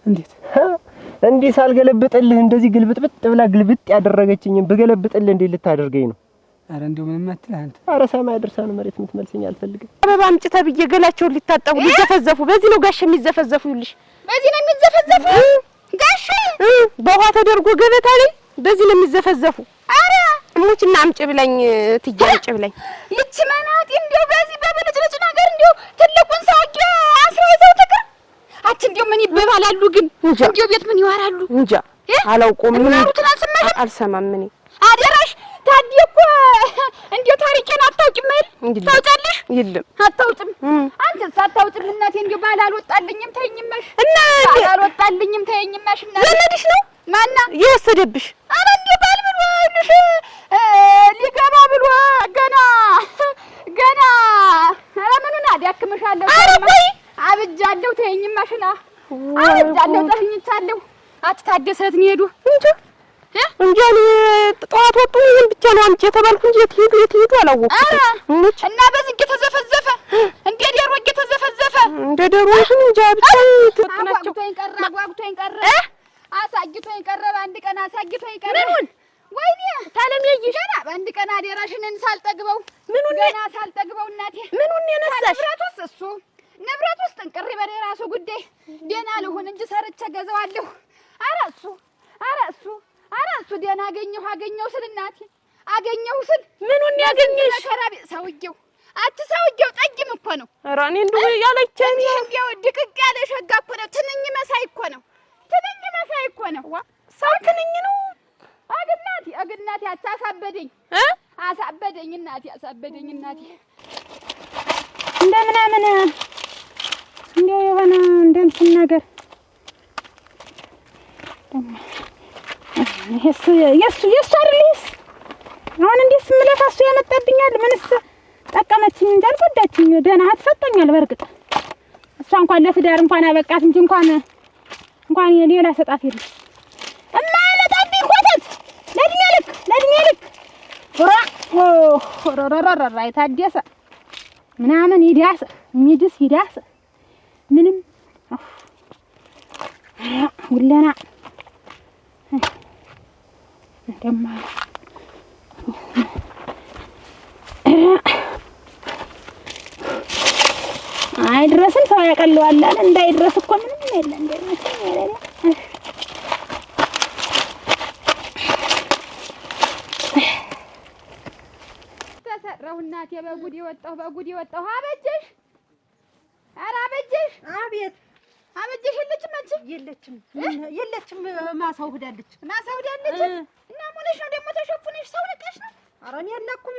እንዴት እንዲህ ሳልገለብጥልህ እንደዚህ ግልብጥብጥ ብላ ግልብጥ ያደረገችኝ በገለብጥልህ እንዴ ልታደርገኝ ነው? ኧረ እንደው ምን መትል አንተ? ኧረ ሰማይ ደርሳ ነው መሬት የምትመልሰኝ። አልፈልግም። አበባ አምጪ ተብዬ ገላቸውን ሊታጠቡ ሊዘፈዘፉ በዚህ ነው ጋሽ የሚዘፈዘፉ ይልሽ። በዚህ ነው የሚዘፈዘፉ ጋሽ በውሃ ተደርጎ ገበታ ላይ በዚህ ነው የሚዘፈዘፉ። ኧረ ሙችና አምጪ ብላኝ ትያጭ ብላኝ ይቺ መናጢ እንዴው በዚህ በብልጭልጭ ነገር እንዴው ትልቁን ሰውዬ አስራ ይዘው ትቅር። አቺ እንዴው ምን ይበባላሉ ግን እንዴው ቤት ምን ይዋራሉ እንጃ አላውቁም። ምን አሉትን አልሰማም። እኔ አደራሽ ታዲያ እኮ እንዴው ታሪኬን አታውቂም አይደል? ታውጫለሽ? የለም አታውጭም። አንተስ አታውጭም። እናቴ እንዴው ባል አልወጣልኝም ተይኝማሽ እና ባል አልወጣልኝም ተይኝማሽ። እናቴ ዘመድሽ ነው ማና የወሰደብሽ? ኧረ እንዴው ባል ብሎ ልሽ ሊገባ ብሎ ገና ኧረ ምኑን አዳክምሻለሁ። ኧረ ቆይ አብጃለሁ ተይኝማሽና አብጃለሁ ተኝቻለሁ። አትታደሰት ነው ሄዱ እንጂ እኔ ጠዋት ወጡ ምን ብቻ ነው አምጪ የተባልኩ እንጂ የት ሄዱ አላወቅኩም። እና በዚህ እየተዘፈዘፈ እንደ ዶሮ እየተዘፈዘፈ እንደ ዶሮ እንጂ ብቻ ተጥናቸው አጓጉቶኝ ቀረ አሳግቶኝ ቀረ። በአንድ ቀን አሳግቶኝ ቀረ። ምኑን ወይኔ ታለም ይይሽ ገና በአንድ ቀን አደራሽንን ሳልጠግበው ምኑን ገና ሳልጠግበው እናቴ ምኑን የነሳሽ ንብረት ውስጥ እንቅሪ በኔ ራሱ ጉዳይ ደህና ልሁን እንጂ ሰርቼ ገዛዋለሁ። ኧረ እሱ ደህና አገኘሁ ስል እናቴ አገኘሁ ስል ምኑን ያገኘሽ? ከራቢ ሰውዬው ጠይም እኮ ነው። ኧረ እኔ እንደው ያለችኝ እንዴው ድቅቅ ያለ ሸጋ እኮ ነው። ትንኝ መሳይ እኮ ነው። ሰው ትንኝ ነው። አግናቴ አሳበደኝ እናቴ እንደምናምን እንደው የሆነ እንደንትን ነገር የሱ አይደልስ አሁን እንዴት ስምለፋ እሱ ያመጣብኛል። ምንስ ጠቀመችኝ እንጂ አልጎዳችኝ። ደህና አትሰጠኛል። በርግጥ እሷ እንኳን ለትዳር እንኳን አበቃት እንጂ እንኳን ሌላ ሰጣት የለም። እማያመጣብኝ ኮተት ለእድሜ ልክ ራ የታደሰ ምናምን ይዳስ የሚድስ ይዳስ ምንም ሁለና እንደማ አይድረስም ሰው ያቀለዋል አለ እንዳይድረስ እኮ ምንም የለ እንደዚህ ተሰራው እናቴ በጉድ የወጣሁ አበጀሽ ኧረ አበጀሽ አቤት አበጀሽ የለችም ማሳው ሄዳለች እና ሞለሽ ነው ደግሞ ተሸፉነሽ ሰው ልቀሽ ነው ኧረ እኔ አላኩም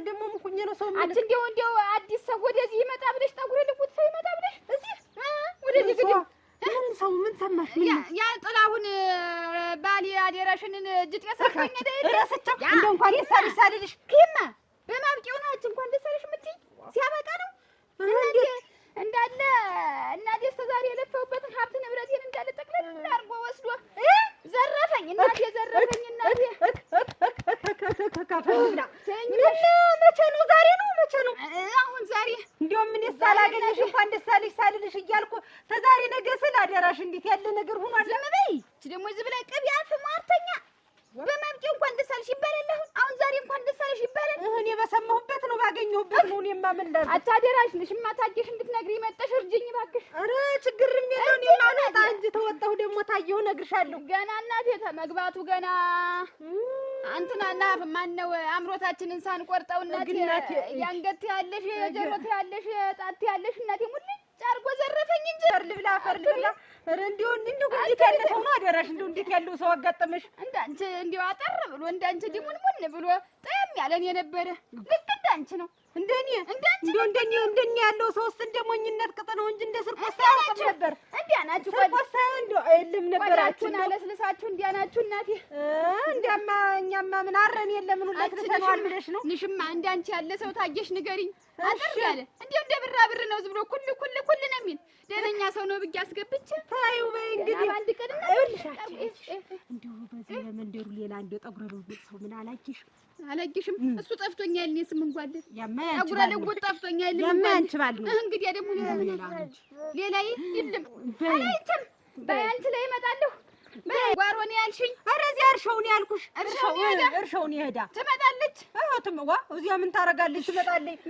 ደግሞ ምኩኝ ነው ሰው አንቺ እንደው አዲስ ሰው ወደዚህ ይመጣ ብለሽ ጠጉር ልቁት ሰው ይመጣ ብለሽ እዚህ ወደዚህ ግድ ምን ሰማሽ ያ ጥላሁን ባሊ አደራሽንን እጅት ያሰፈኝ አይደል ረስቻ እንደው እንኳን ይሳልልሽ ከማ በማብቂው ነው አንቺ እንኳን ደሳለሽ የምትይ ሲያበቃ ነው እንዳለ እናቴ ዛሬ የለፈውበትን ሀብት ንብረቴን እንዳለ ጠቅለል አድርጎ ወስዶ ዘረፈኝ። እናቴ መቼ ነው? ዛሬ ነው? መቼ ነው? አሁን ዛሬ እንደውም ምን ሳላገኘሽ እንኳን ደስ አለሽ ሳልልሽ እያልኩ ተዛሬ ነገ ስል አደራሽ እንዴት ያለ ነገር ሆኗል። ዝም በይ እቺ ደግሞ ዝም ብላ ቅብ ያፍ ማርተኛ በማምጪው እንኳን ደስ አለሽ ይባላል። አሁን ዛሬ እንኳን ደስ አለሽ ይባላል። እኔ በሰማሁበት ነው ባገኘሁበት ነው። እኔማ ምን ላድርግ? አታደራሽ ነሽ ማታጀሽ እንድትነግሪ መጣሽ እርጅኝ እባክሽ። ኧረ ችግርም የለው እኔ ማለት አንቺ ተወጣሁ ደግሞ ታየሁ እነግርሻለሁ። ገና እናቴ ተመግባቱ ገና አንተና ማነው አምሮታችንን ሳንቆርጠው እናቴ ያንገት ያለሽ የጀሮት ያለሽ ጣት ያለሽ እናቴ ሙልጭ አርጎ ዘረፈኝ እንጂ ልብላ ኧረ እንደው እንዴት ያለ ሰው ነው አደራሽ? እንደው እንዴት ያለው ሰው አጋጠመሽ? እንዳንቺ እንደው አጠር ብሎ እንዳንቺ ድሙንሙን ብሎ ጠም ያለን የነበረ ልክ እንዳንቺ ነው። እንደኔ እንደኔ ያለው ሰውስ እንደሞኝነት ቅጥ ነው እንጂ እንደ ስርቆት ሳይሆን ነበር። እንዲያ ናችሁ ስርቆት ሳይሆን እንደው አይልም ነበራችሁ አለስልሳችሁ እንዲያ ናችሁ እናቴ። እንዲያማ እኛማ ምን አረን የለም ምን ለትሰናል ብለሽ ነው? ንሽማ እንዳንቺ ያለ ሰው ታየሽ ንገሪኝ። አጠር ያለ እንደው እንደ ብራብር ነው ዝም ብሎ ኩል ነው የሚል ደነኛ ሰው ነው ብዬ አስገብቼ ታዩ በይ እንግዲህ አንድ ቀን እንደው በዚህ ለመንደሩ ሌላ እንደው ጠጉረ ልውጥ ሰው ምን አላየሽም? እሱ ጠፍቶኛል። እኔ ስም እንኳን ጠጉረ ልውጥ ጠፍቶኛል። ያማንች ባል እንግዲህ ደግሞ ሌላ የለም በአንቺ ላይ እመጣለሁ። ጓሮኔ ያልሽኝ ኧረ እዚያ እርሻውን ያልኩሽ እርሻውን ይሄዳ ትመጣለች። ትመዋ እዚያ ምን ታረጋለች? ትመጣለች።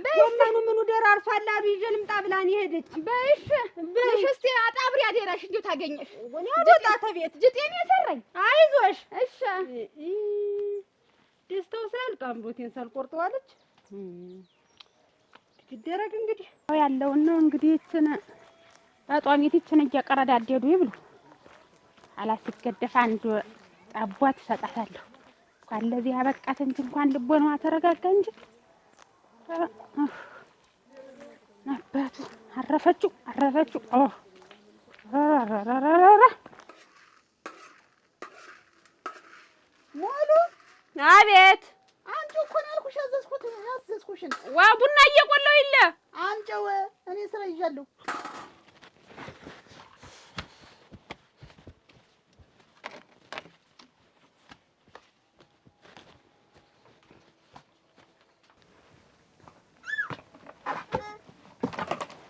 ምኑ ደራርሷል አሉ ይዤ ልምጣ ብላን ሄደች። በሽ እስቲ አጣብሪ አደራሽ እንዴው ታገኘሽ ወኔ ወጣ ተቤት ጅጤን የሰራኝ አይዞሽ። እሺ ደስታው ሳያልቅ አምሮቴን ሳልቆርጠዋለች። ይደረግ እንግዲህ ያለውን ነው እንግዲህ እችን በጧሚት እችን እየቀረዳደዱ ይብሉ አላስገደፍ አንዱ አቧት ሰጣታለሁ። እንኳን ለዚህ አበቃት እንጂ እንኳን ልቦናዋ ተረጋጋ እንጂ አባቱ አረፈችው። ሞሉ አቤት አንቺ እኮ ነው ያልኩሽ። ያዘዝኩሽን ዋ ቡና እየቆላው ይለ አንቺው እኔ ስራ ይዣለሁ።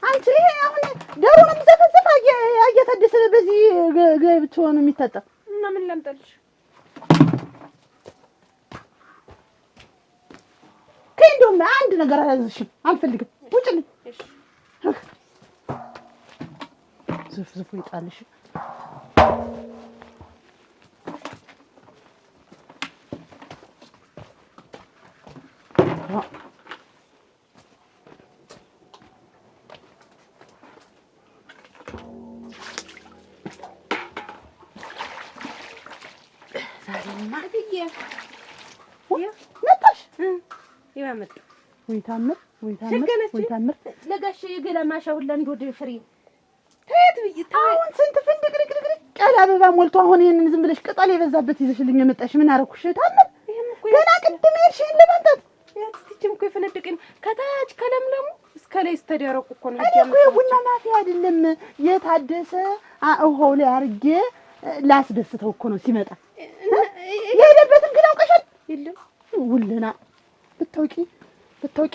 አንቺ አሁን ዶሮ ነው የምዘፈዘፍ አየተደሰ በዚህ ገብቶ ነው የሚታጠብ እና ምን ላምጣልሽ? ከእንደውም አንድ ነገር አያዝሽም አልፈልግም። ውጭልኝ። እሺ ዝፍዝፉ ይጣልሽ። መጣሽ ይማመጥ ወይ ታምር ለጋሽ የገላ ማሻው ለንዶድ ፍሬ ተት አሁን ስንት ፍንድቅድቅድቅ ያለ አበባ ሞልቶ አሁን ይሄንን ዝም ብለሽ ቅጠል የበዛበት ይዘሽልኝ የመጣሽ ምን አረኩሽ? ታመን ገና ቅድም ሄድሽኝ ለማንታት ያትችም እኮ የፈነደቀኝ ከታች ከለምለሙ እስከ ላይ ስተደረቁ እኮ ነው። እኔ እኮ የቡና ማፍያ አይደለም የታደሰ ውሃው ላይ አርጌ ላስደስተው እኮ ነው ሲመጣ የሄደበትን ግን አውቀሻል? የለም ውልና ብታውቂ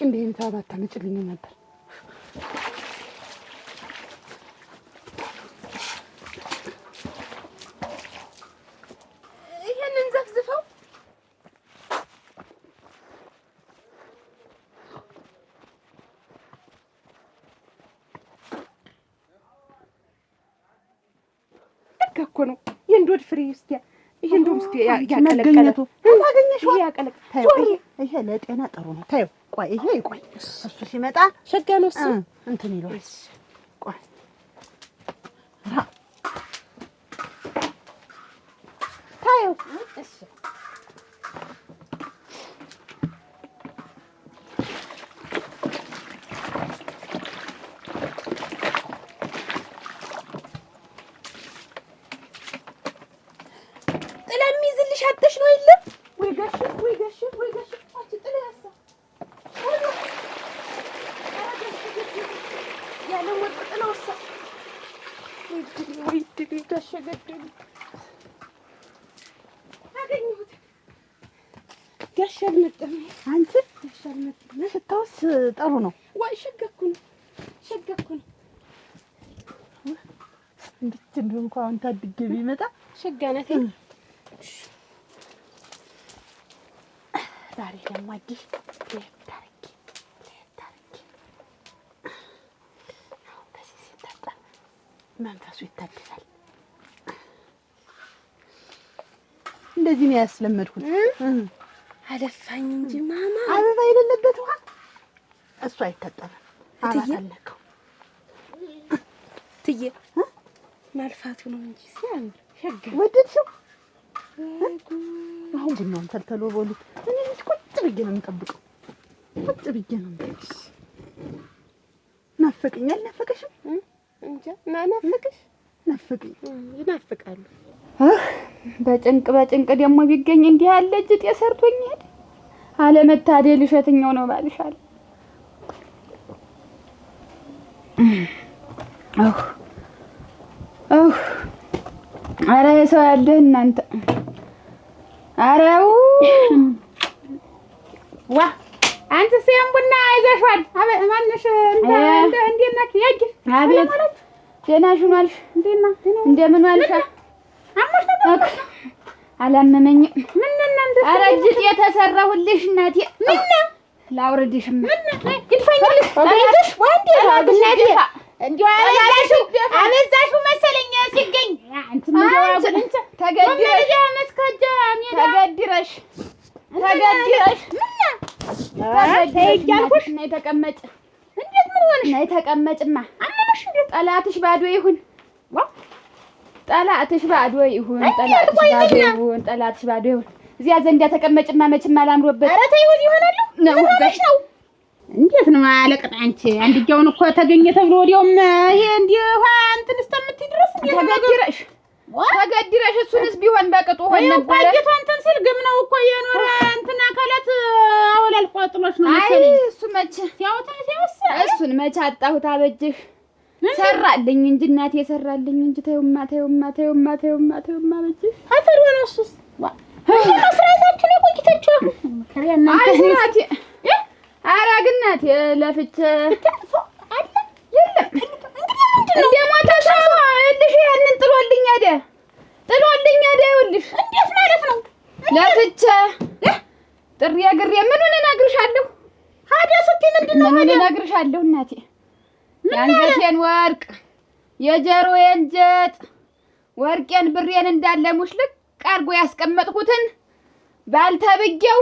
እንደ አይነት አበባ አታመጭልኝ ነበር። ይሄንን ዘፍዝፈው እኮ ነው የእንዶድ ፍሬ እስቲ ይሄ እንደውም እስቲ ያቀለቀለቱ ታገኘሽ ያቀለቀ ይሄ ለጤና ጥሩ ነው። ታዩ ቆይ ይሄ ቆይ እሱ ሲመጣ ሸጋ ነው እሱ እንትን ይሏል። ቆይ ታዩ እሺ ሻተሽ ነው የለም ወይ ጋሽ አቺ ጥለ ያሳ ያለ ወጥ ጥለው ወሳ ወይ ድል ጋሽ ገደሉ አገኘሁት ጋሽ አልመጣም። አንቺ ጋሽ አልመጣም። ሽታውስ ጥሩ ነው ወይ ሸገኩ ነው እንዴት እንኳን ታድጌ ቢመጣ ሸጋነቴ ዛሬ ደግሞ አዲስ ታሪክ አሁን በዚህ ሲታጣ መንፈሱ ይታደሳል። እንደዚህ ነው ያስለመድኩት። አለፋኝ እንጂ ማማ አበባ የሌለበት ውሃ እሱ አይታጠብም። አባታለከው ትዬ ማልፋቱ ነው እንጂ ሲያምር ሸጋ ወደድሽው? አሁን ቡናውን ተልተሎ በሉት። እኔ ልጅ ቁጭ ብዬ ነው የምጠብቀው። ናፈቀኝ። አልናፈቀሽም? እንጃ ናፈቀሽ? ናፈቀኝ። ይናፍቃሉ። በጭንቅ ደግሞ ቢገኝ እንዲህ ያለ እጅጥ የሰርቶኝ ሄድ አለመታደል እሸትኛው ነው ባልሻል። ኧረ ሰው ያለህ እናንተ አረው ዋ አንተ ሲያም ቡና አይዘሽዋል። ማንሽ እንደ ነክ ያጅ አቤት ደህና ሽኗልሽ? እንደምን ዋልሽ? አሞሽ ነው አላመመኝም። ምን እናንተ አረጅት የተሰራሁልሽ እናቴ ምን ላውርድሽም ምን ይድፈኝልሽ አቤትሽ ወንዴ አብነዴ እንዲው አበዛሽው መሰለኝ ሲገኝ አንተ ምን ያወግንተ ተገድረሽ መስከጃ ተገድረሽ ተይያልኩሽ ነይ ተቀመጭ። እንዴት ምን ሆነሽ? ነይ ተቀመጭማ። አመመሽ እንዴ? ጠላትሽ ባዶ ይሁን። ጠላትሽ ባዶ ይሁን። ጠላትሽ ባዶ ይሁን። እዚያ ዘንዳ ተቀመጭማ። መቼም አላምሮበት። ኧረ ተይው እዚህ ይሆናል ነው በሽ ነው። እንዴት ነው አለቅጥ አንቺ አንድያውን እኮ ተገኘ ተብሎ ወዲያውም ይሄ እንዴ ውሃ እንትን እስከምትይ ድረስ ተገድረሽ እሱንስ ቢሆን በቅጡ ሆነ ነበር። ቋንጀቷ እንትን ሲል ግም ነው እኮ የኖረ እንትን አካላት አወላል ቋጥሎሽ ነው መሰለኝ። እሱ መቼ ሲያወስ እሱን መቼ አጣሁት አበጅህ ሰራልኝ እንጂ እናቴ ሰራልኝ እንጂ ተይውማ አበጅህ አፈር ሆነ እሱስ መስራታችሁ ነው ቆይታችሁ እናቴ አራግናቴ ለፍቼ አለ የለም እንደ ሞተ ሰው ይልሽ ያንን ጥሎልኝ ሄደ ይልሽ እንዴት ማለት ነው? ለፍቼ ጥሪ ግሬ ምኑን እነግርሻለሁ? ሀደ ስትይ ምንድን ነው? ምኑን እነግርሻለሁ እናቴ? የአንገቴን ወርቅ የጀሮዬን ጀጥ ወርቄን ብሬን እንዳለ ሙሽልቅ አርጎ ያስቀመጥኩትን ባልተብጌው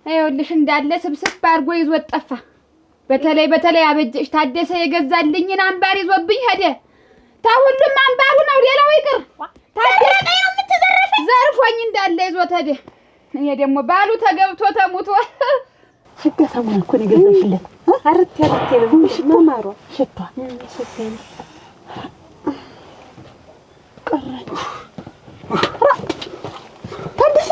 ይኸውልሽ እንዳለ ስብስብ አርጎ ይዞት ጠፋ። በተለይ አበጀሽ ታደሰ የገዛልኝን አምባር ይዞብኝ ሄደ። ታሁሉም አምባሩ ነው ሌላው ይቅር ታደሰ ነው የምትዘረፈኝ። ዘርፎኝ እንዳለ ይዞት ሄደ። እኔ ደግሞ ባሉ ተገብቶ ተሙቶ ሽጋ ሰሞን እኮ ነው የገዛሽለት። አርት ነው ማማሯ ሽቷ ታደሰ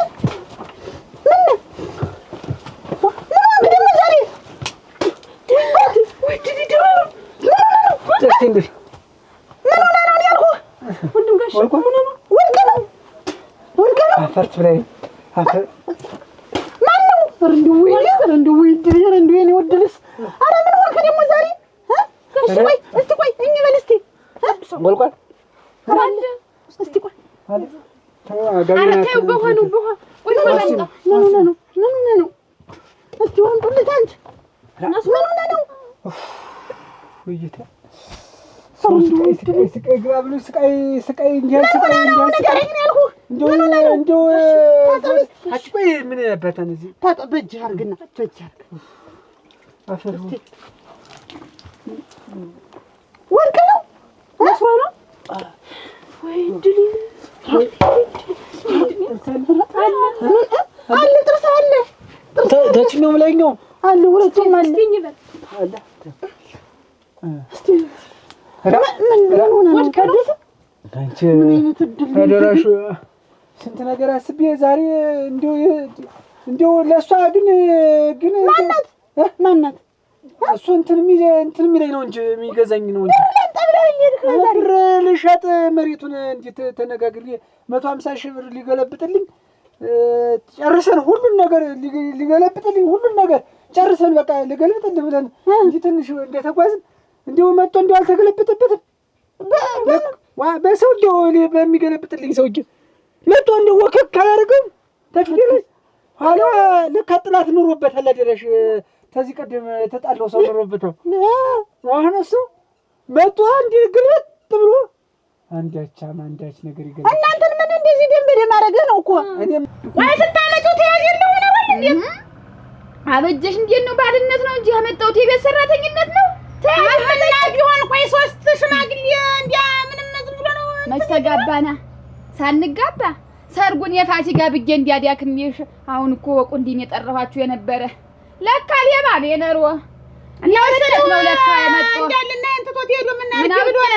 አፈርት ብላይ አፈር ማነው? እንደው የኔ ወደልስ ኧረ ምን ሆንክ ደግሞ ዛሬ? እስቲ ቆይ እንበል እስቲ ወልቋል እስቲ ቆይ ኧረ ተይው በሆነው ቆይ መጣ ምን ነው እስቲ ወንጡልት አንቺ እነሱ ምን ነው ውይይት ስቃይ ግባ ብሎ ስቃይ እንዲህ እንደው አች ቆይ ምን ያባታን እዚህ ታጠብ በእጅህ አድርግና በእጅህ አድርግ አፈር ወርቅ ነው መስሎ ነው ወይ ድል አለ ጥርስ አለ ታችኛውም ላይኛው አለ ሁለቱም አለ አለ እስቲ ምን ካደሰ አንቺ አደራሽ ስንት ነገር አስቤ ዛሬ እንደው ለሷ ግን ማናት እሱ እንትን የሚለኝ ነው እንጂ የሚገዛኝ ነው እንጂ ብር ልሸጥ መሬቱን እንዴት ተነጋግሬ 150 ሺህ ብር ሊገለብጥልኝ ጨርሰን ሁሉን ነገር ሊገለብጥልኝ ሁሉን ነገር ጨርሰን በቃ ልገልብጥልህ ብለን እንጂ ትንሽ እንደተጓዝን እንደው መጥቶ እንደው አልተገለበጠበትም በሰው እንደው በሚገለብጥልኝ ሰውዬ መጥቶ እንደው ወከክ ካላደረገው ተፊደለ ኋላ ልክ ጥላት ኑሮበታል አደረሽ ከዚህ ቀደም የተጣለው ሰው ኑሮበት ነው አሁን እሱ መጥቶ እንደ ግልብጥ ብሎ አንዳች ነገር ይገለጥ እናንተን ምን እንደዚህ ደንበደ ማረገ ነው እኮ እኔም ቆይ ስታመጪው ተያዥልው ነው እንዴ አበጀሽ እንዴ ነው ባልነት ነው እንጂ ያመጣው የቤት ሰራተኝነት ነው ተያዥና ቢሆን ቆይ 3 ሽማግሌ እንዴ ምንም ዝም ብሎ ነው መስተጋባና ሳንጋባ ሰርጉን የፋሲካ ብዬ እንዲያዳክምሽ አሁን እኮ ወቁንዲን የጠራኋችሁ የነበረ ለካ ሌባ የነሮ ያወሰደው ነው ለካ የመጣው እንዳልና እንትቶት ሄዶ ምን ብሎና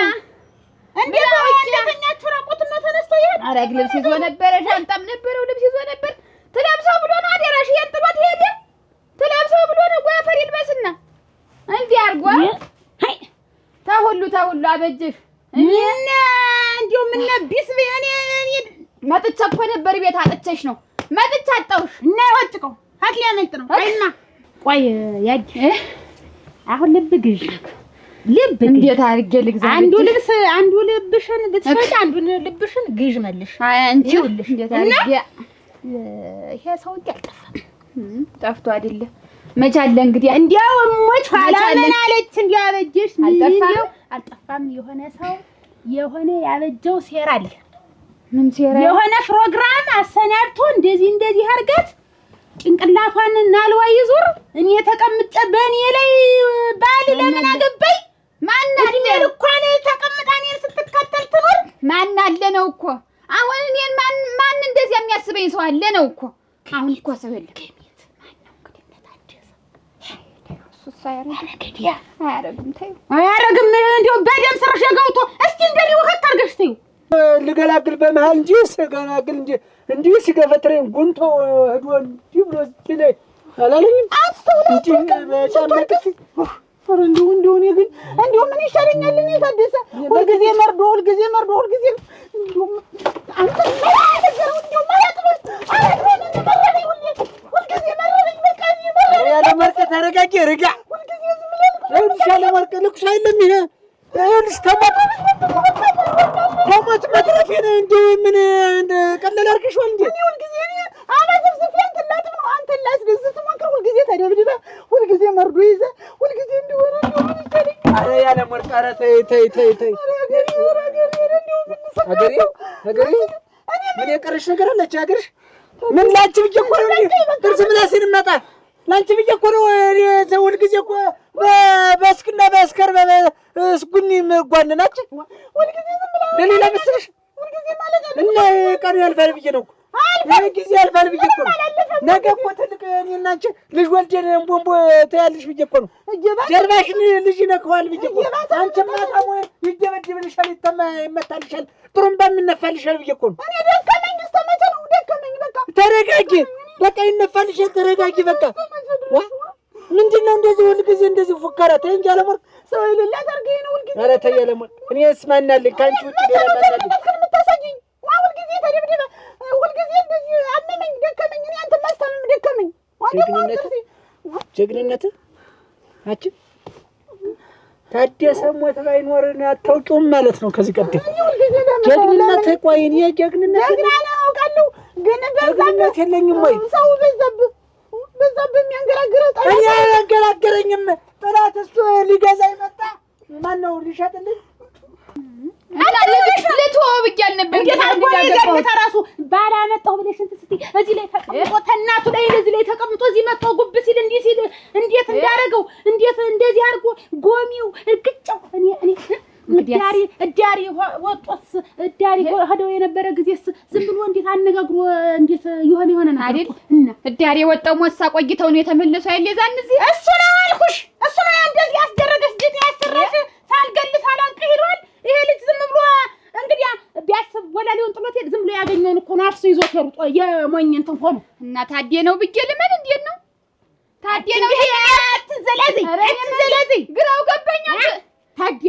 እንዴት ነው እንደተኛችሁ ራቁት ነው ተነስቶ ይሄድ አረግ ልብስ ይዞ ነበረ ሻንጣም ነበረው ልብስ ይዞ ነበር ትለብሰው ብሎ ነው አደራሽ የንጥሎት ሄደ ትለብሰው ብሎ ነው ጓፈር ይልበስና እንዴ አርጓ አይ ታሁሉ አበጅሽ እኔ እንዴው ምን ነብስ እኔ መጥቻ እኮ ነበር ቤት አጥቼሽ ነው መጥቻ አጣውሽ እና ወጭቀው አትሊ ያመልጥ ነው አይና ቆይ ያጅ አሁን ልብ ግዥ እንዴት አድርጌ ልግዛ አንዱ ልብሽን ብትሸጪ አንዱን ልብሽን ግዥ መልሽ አይ አንቺ ሁልሽ እንዴት አድርጌ ይሄ ሰው አልጠፋም ጠፍቶ አይደለ መቻለ እንግዲህ እንዲያው ሞች ኋላ ምን አለች እንዲያው አበጀሽ አልጠፋም የሆነ ያበጀው ሴራ አለ ምን ሴራ የሆነ ፕሮግራም አሰናድቶ እንደዚህ አርጋት ጭንቅላቷን ናልዋ ይዙር እኔ ተቀምጬ በእኔ ላይ ባል ለምን አገባኝ ማን አለ ልኳን ተቀምጣ እኔን ስትከተል ትኖር ማን አለ ነው እኮ አሁን እኔን ማን እንደዚህ የሚያስበኝ ሰው አለ ነው እኮ አሁን እኮ ሰው የለም አያረግም እንደው በደም ስርሽ ገብቶ እስቲ እንደዚህ ወከት አርገሽ ተይው ልገላግል በመሃል እንጂ ስገላግል እንጂ ሲገፈትረኝ ጉንቶ ሄዶ እንዲህ ብሎ ሲለኝ አላለኝም እንጂ በጫመቅስ ኧረ እንደው እኔ ግን እንደው ምን ይሻለኛል እኔ ታደሰ ሁልጊዜ መርዶ እንደው አንተ እንደው ማለት ነው ሁልጊዜ መረረኝ በቃ ያለ መርቀ ተረጋጊ ረጋ ይሻለ ወርቅ ልቅሶ አይደለም ይሄ እልስ ተሞት መድረፌን እንደው ምን ቀለል አድርገሽዋል እንዴ እኔ ሁልጊዜ አላስብስፍ ያንተላጥም ነው አንተን ላስደስት ሞክር ሁልጊዜ ተደብድበ ሁልጊዜ መርዶ ይዘ ሁልጊዜ እንደሆነ ምን ይችላል አረ ያለ ወርቅ አረ ተይ አገሬ ምን የቀረሽ ነገር አለች አገርሽ ምን ላንቺ ብዬሽ እኮ ነው ጥርስ ምላሴን መጣ ላንቺ ብዬሽ እኮ ነው ዘው ሁልጊዜ እኮ በስክና በስከር በስጉኒ መጓነናች ሁልጊዜ ዝም ብላ ለሌላ መስልሽ ሁልጊዜ ማለት እና ቀኑ ያልፋል ብዬሽ ነው ጊዜ ያልፋል ብዬሽ እኮ ነገ እኮ ትልቅ እኔና አንቺ ልጅ ወልደን ቦምቦ ተያልሽ ብዬሽ እኮ ነው። ጀርባሽን ልጅ ይነካዋል ብዬሽ እኮ አንቺማ ታሞ ይደበድብልሻል፣ ይመታልሻል፣ ጥሩምባም ይነፋልሻል ብዬሽ እኮ ነው። እኔ ደከመኝ። እስከ መቼ ነው ደከመኝ? በቃ ተረጋጊ፣ በቃ ይነፋልሻል። ተረጋጊ በቃ። ምንድን ነው እንደዚህ ሁልጊዜ እንደዚህ ፉከራ? ተይ እንጂ አለሞር ሰው የሌለ አድርገኝ ነው ሁልጊዜ። ኧረ ተይ አለሞር፣ እኔስ ማን አለኝ ከአንቺ ውጭ ሌላ ማን አለኝ? የምታሳይኝ ሁልጊዜ ተደብድበ፣ ሁልጊዜ እንደዚህ አመመኝ፣ ደከመኝ። እኔ አንተ ማስታመም ደከመኝ። ጀግንነት አንቺ ታደሰ ሞት ባይኖርን አታውቂውም ማለት ነው። ከዚህ ቀደም ጀግንነት ቆይ እኔ ጀግንነት አውቃለሁ፣ ግን ጀግንነት የለኝም ወይ? ሰው በዛብህ የሚያንገራግረው ጠላት። እኔ አያንገራግረኝም። ጠላት እሱ ሊገዛ ይመጣ ማን ነው ሊሸጥልኝ? ልትወው ብያል ነበር። እንዴት አድርጎ ተራሱ ባላመጣው ብለሽ እንትን ስትይ እዚህ ላይ ተቀምጦ ተናቱ ላይ እዚህ ላይ ተቀምጦ እዚህ መጥቶ ጉብ ሲል እንዲህ ሲል እንዴት እንዳረገው እንዴት እንደዚህ አድርጎ ጎሚው እርግጫው እኔ እዳሪ ወጦስ እዳሪ ሄደው የነበረ ጊዜስ ዝም ብሎ እንዴት አነጋግሮ እንዴት የሆነ ነገር አይደል? እና እዳሪ ወጣው ሞሳ ቆይተው ነው የተመለሰው አይደል? ዛን እዚህ እሱ ነው አልኩሽ። እሱ ነው እንደዚህ ያስደረገሽ ጅት ያሰራሽ ሳልገልስ አላንቀ ሄዷል። ይሄ ልጅ ዝም ብሎ እንግዲህ ቢያስብ ወላሊውን ጥሎት ሄድ ዝም ብሎ ያገኘውን እኮ ነው አፍሶ ይዞት ሄሩጦ የሞኝ እንትን ሆኖ እና ታዴ ነው ብዬ ልመን እንዴት ነው ታዴ ነው? ይሄ አትዘለዚ ግራው ገባኝ። ታዴ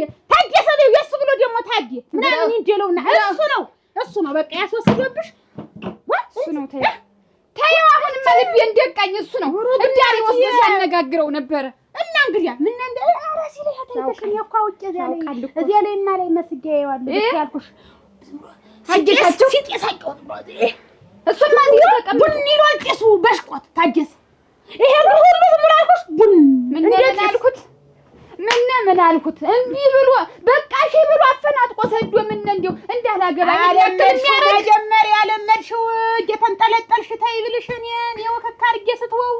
ሰው የሱ ብሎ ደግሞ ታዴ ምናምን እንደለውና እሱ ነው በቃ ያስወስዶብሽ እሱ ነው። ታየው አሁንማ ልቤ እንደቃኝ እሱ ነው እዳሪ ወስዶ ሲያነጋግረው ነበረ። እና እንግዲህ ምን እንደ አራሲ ላይ ያተልከኝ እኮ አውቄ እዚያ ላይ እና ላይ መስገያዋል ያልኩሽ ታጀሳቸው ሲጤሳቀው እሱማ እዚህ ተቀምጦ ቡን ይሏል ቄሱ በሽቆት ታጀስ ይሄ ሁሉ ምን አልኩሽ? ቡን ምን አልኩት? ምን አልኩት? እንዲህ ብሎ በቃ እሺ ብሎ አፈናጥቆ ሰዶ ምን እንደው እንዳላገባ መጀመሪያ ያለመድሽው እየተንጠለጠልሽ ተይ ብልሽ እኔ ወከክ አድርጌ ስትወው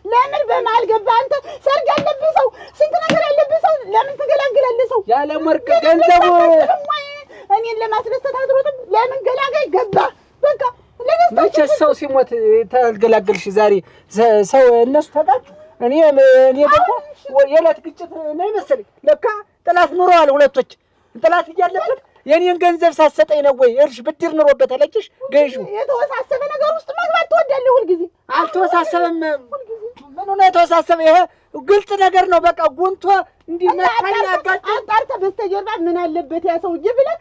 ለምን በመሀል ገባ? አንተ ሰርግ ያለብህ ሰው፣ ስንት ነገር ያለብህ ሰው ለምን ትገላግላለህ? ሰው ያለ ወርቅ ገንዘቡ እኔን ለማስደሰት አትሮጥም? ለምን ገላጋይ ገባ? በቃ መቼ ሰው ሲሞት ተገላገልሽ? ዛሬ ሰው እነሱ ተጋጩ። እኔ ደግሞ የዕለት ግጭት ነው መሰለኝ። ለካ ጥላት ኑረዋል ሁለቶች። ጥላት እያለበት የኔን ገንዘብ ሳሰጠኝ ነው ወይ እርሽ ብድር ኑሮበት አለችሽ? ገዢ የተወሳሰበ ነገር ውስጥ መግባት ትወዳለህ ሁልጊዜ። አልተወሳሰበም። ምኑ ነው የተወሳሰበ? ይሄ ግልጽ ነገር ነው። በቃ ጉንቶ እንዲነካኝ አጋጭ አንተ በስተጀርባ ምን አለበት ያ ሰውዬ ብለህ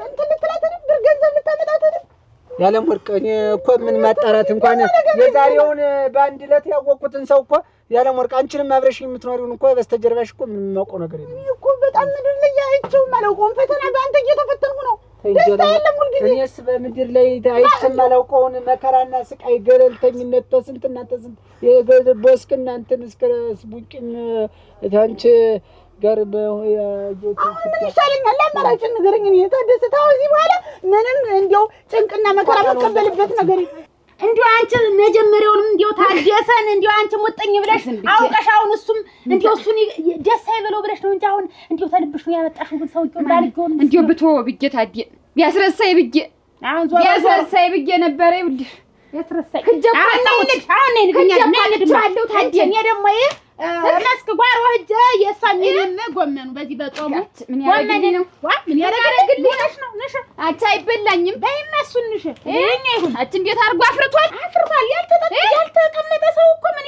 እንትን ልትላተንም ብር ገንዘብ ልታመጣተንም ያለም ወርቅ እኔ እኮ ምን ማጣራት እንኳን የዛሬውን በአንድ ዕለት ያወቅኩትን ሰው እኮ ያለም ወርቅ አንቺንም አብረሽ የምትኖሪውን እኮ በስተጀርባሽ እኮ ምን የማውቀው ነገር የለም። እኔ እኮ በጣም ምድር ላይ አይቼው የማላውቀውን ፈተና በአንተ እየተፈተንኩ ነው። ደስታ የለም ሁልጊዜ። እኔስ በምድር ላይ አይቼው የማላውቀውን መከራና ስቃይ ገለልተኝነት ተስንትና ተስንት የቦስክና እንትን እስከ ስቡቂን ታንቺ ጋር ይሻለኛል። አማራጭ ንገረኝ። እኔ ተደስታው እዚህ በኋላ ምንም እንደው ጭንቅና መከራ መቀበልበት ነገር እንዲሁ አንቺ መጀመሪያውንም እንዲሁ ታደሰን እንዲሁ አንቺ ሙጥኝ ብለሽ አውቀሽ አሁን እሱም እንዲሁ እሱን ደስ አይበለው ብለሽ ነው እንጂ አሁን እንዲሁ ተልብሽ ነው ያመጣሽው። ግን ሰውዬው ባልገውን እንዲሁ ብትወ ብዬ ታዴ ቢያስረሳይ ብዬ ቢያስረሳይ ብዬ ነበረ። ይኸውልሽ ያስረሳይ አሁን ታዴ እኔ ደግሞ መስክ ጓሮ ሂጅ የሳሚንም ጎመኑ በዚህ በጾሙ ምን ያደርግልኝ ነው? ምን ያደርግልኝ ነው? ንሽ አንቺ አይበላኝም በይማ እሱን ንሽ እኛ ይሁን አንቺ እንዴት አድርጎ አፍርቷል ያልተቀመጠ ሰው እኮ ምን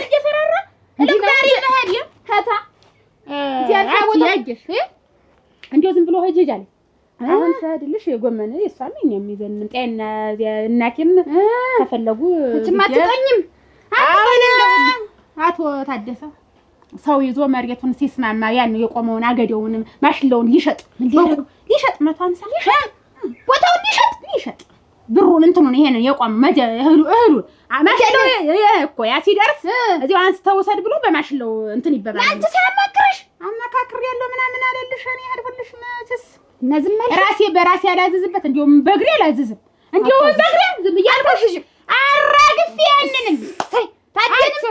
እየሰራራ ለዛሬ መሄድ ከታ ያየሽ እንዴው ዝም ብሎ ሂጅ አለ። አሁን ሰድልሽ የጎመን የሷም እኛም ይዘን እንጤና እናቴም ተፈለጉ ማትጠኝም አቶ ታደሰ ሰው ይዞ መሬቱን ሲስማማ ያን የቆመውን አገዴውን ማሽለውን ሊሸጥ 150 ቦታውን ሊሸጥ ብሩን እንትኑን ይሄንን የቆመ እህሉን ማሽለው እኮ ያ ሲደርስ እዚያው አንስተው ወሰድ ብሎ በማሽለው እንትን ይበባል። አንቺ ሲያማክርሽ አማካክር ያለው ምናምን አለልሽ። እኔ አልፈልሽ ነስ ነዝም ራሴ በራሴ አላዝዝበት እንዲሁም በግሬ አላዝዝም እንዲሁም በግሬ ዝም እያልኩሽ አራግፌ ያንንም ታደንም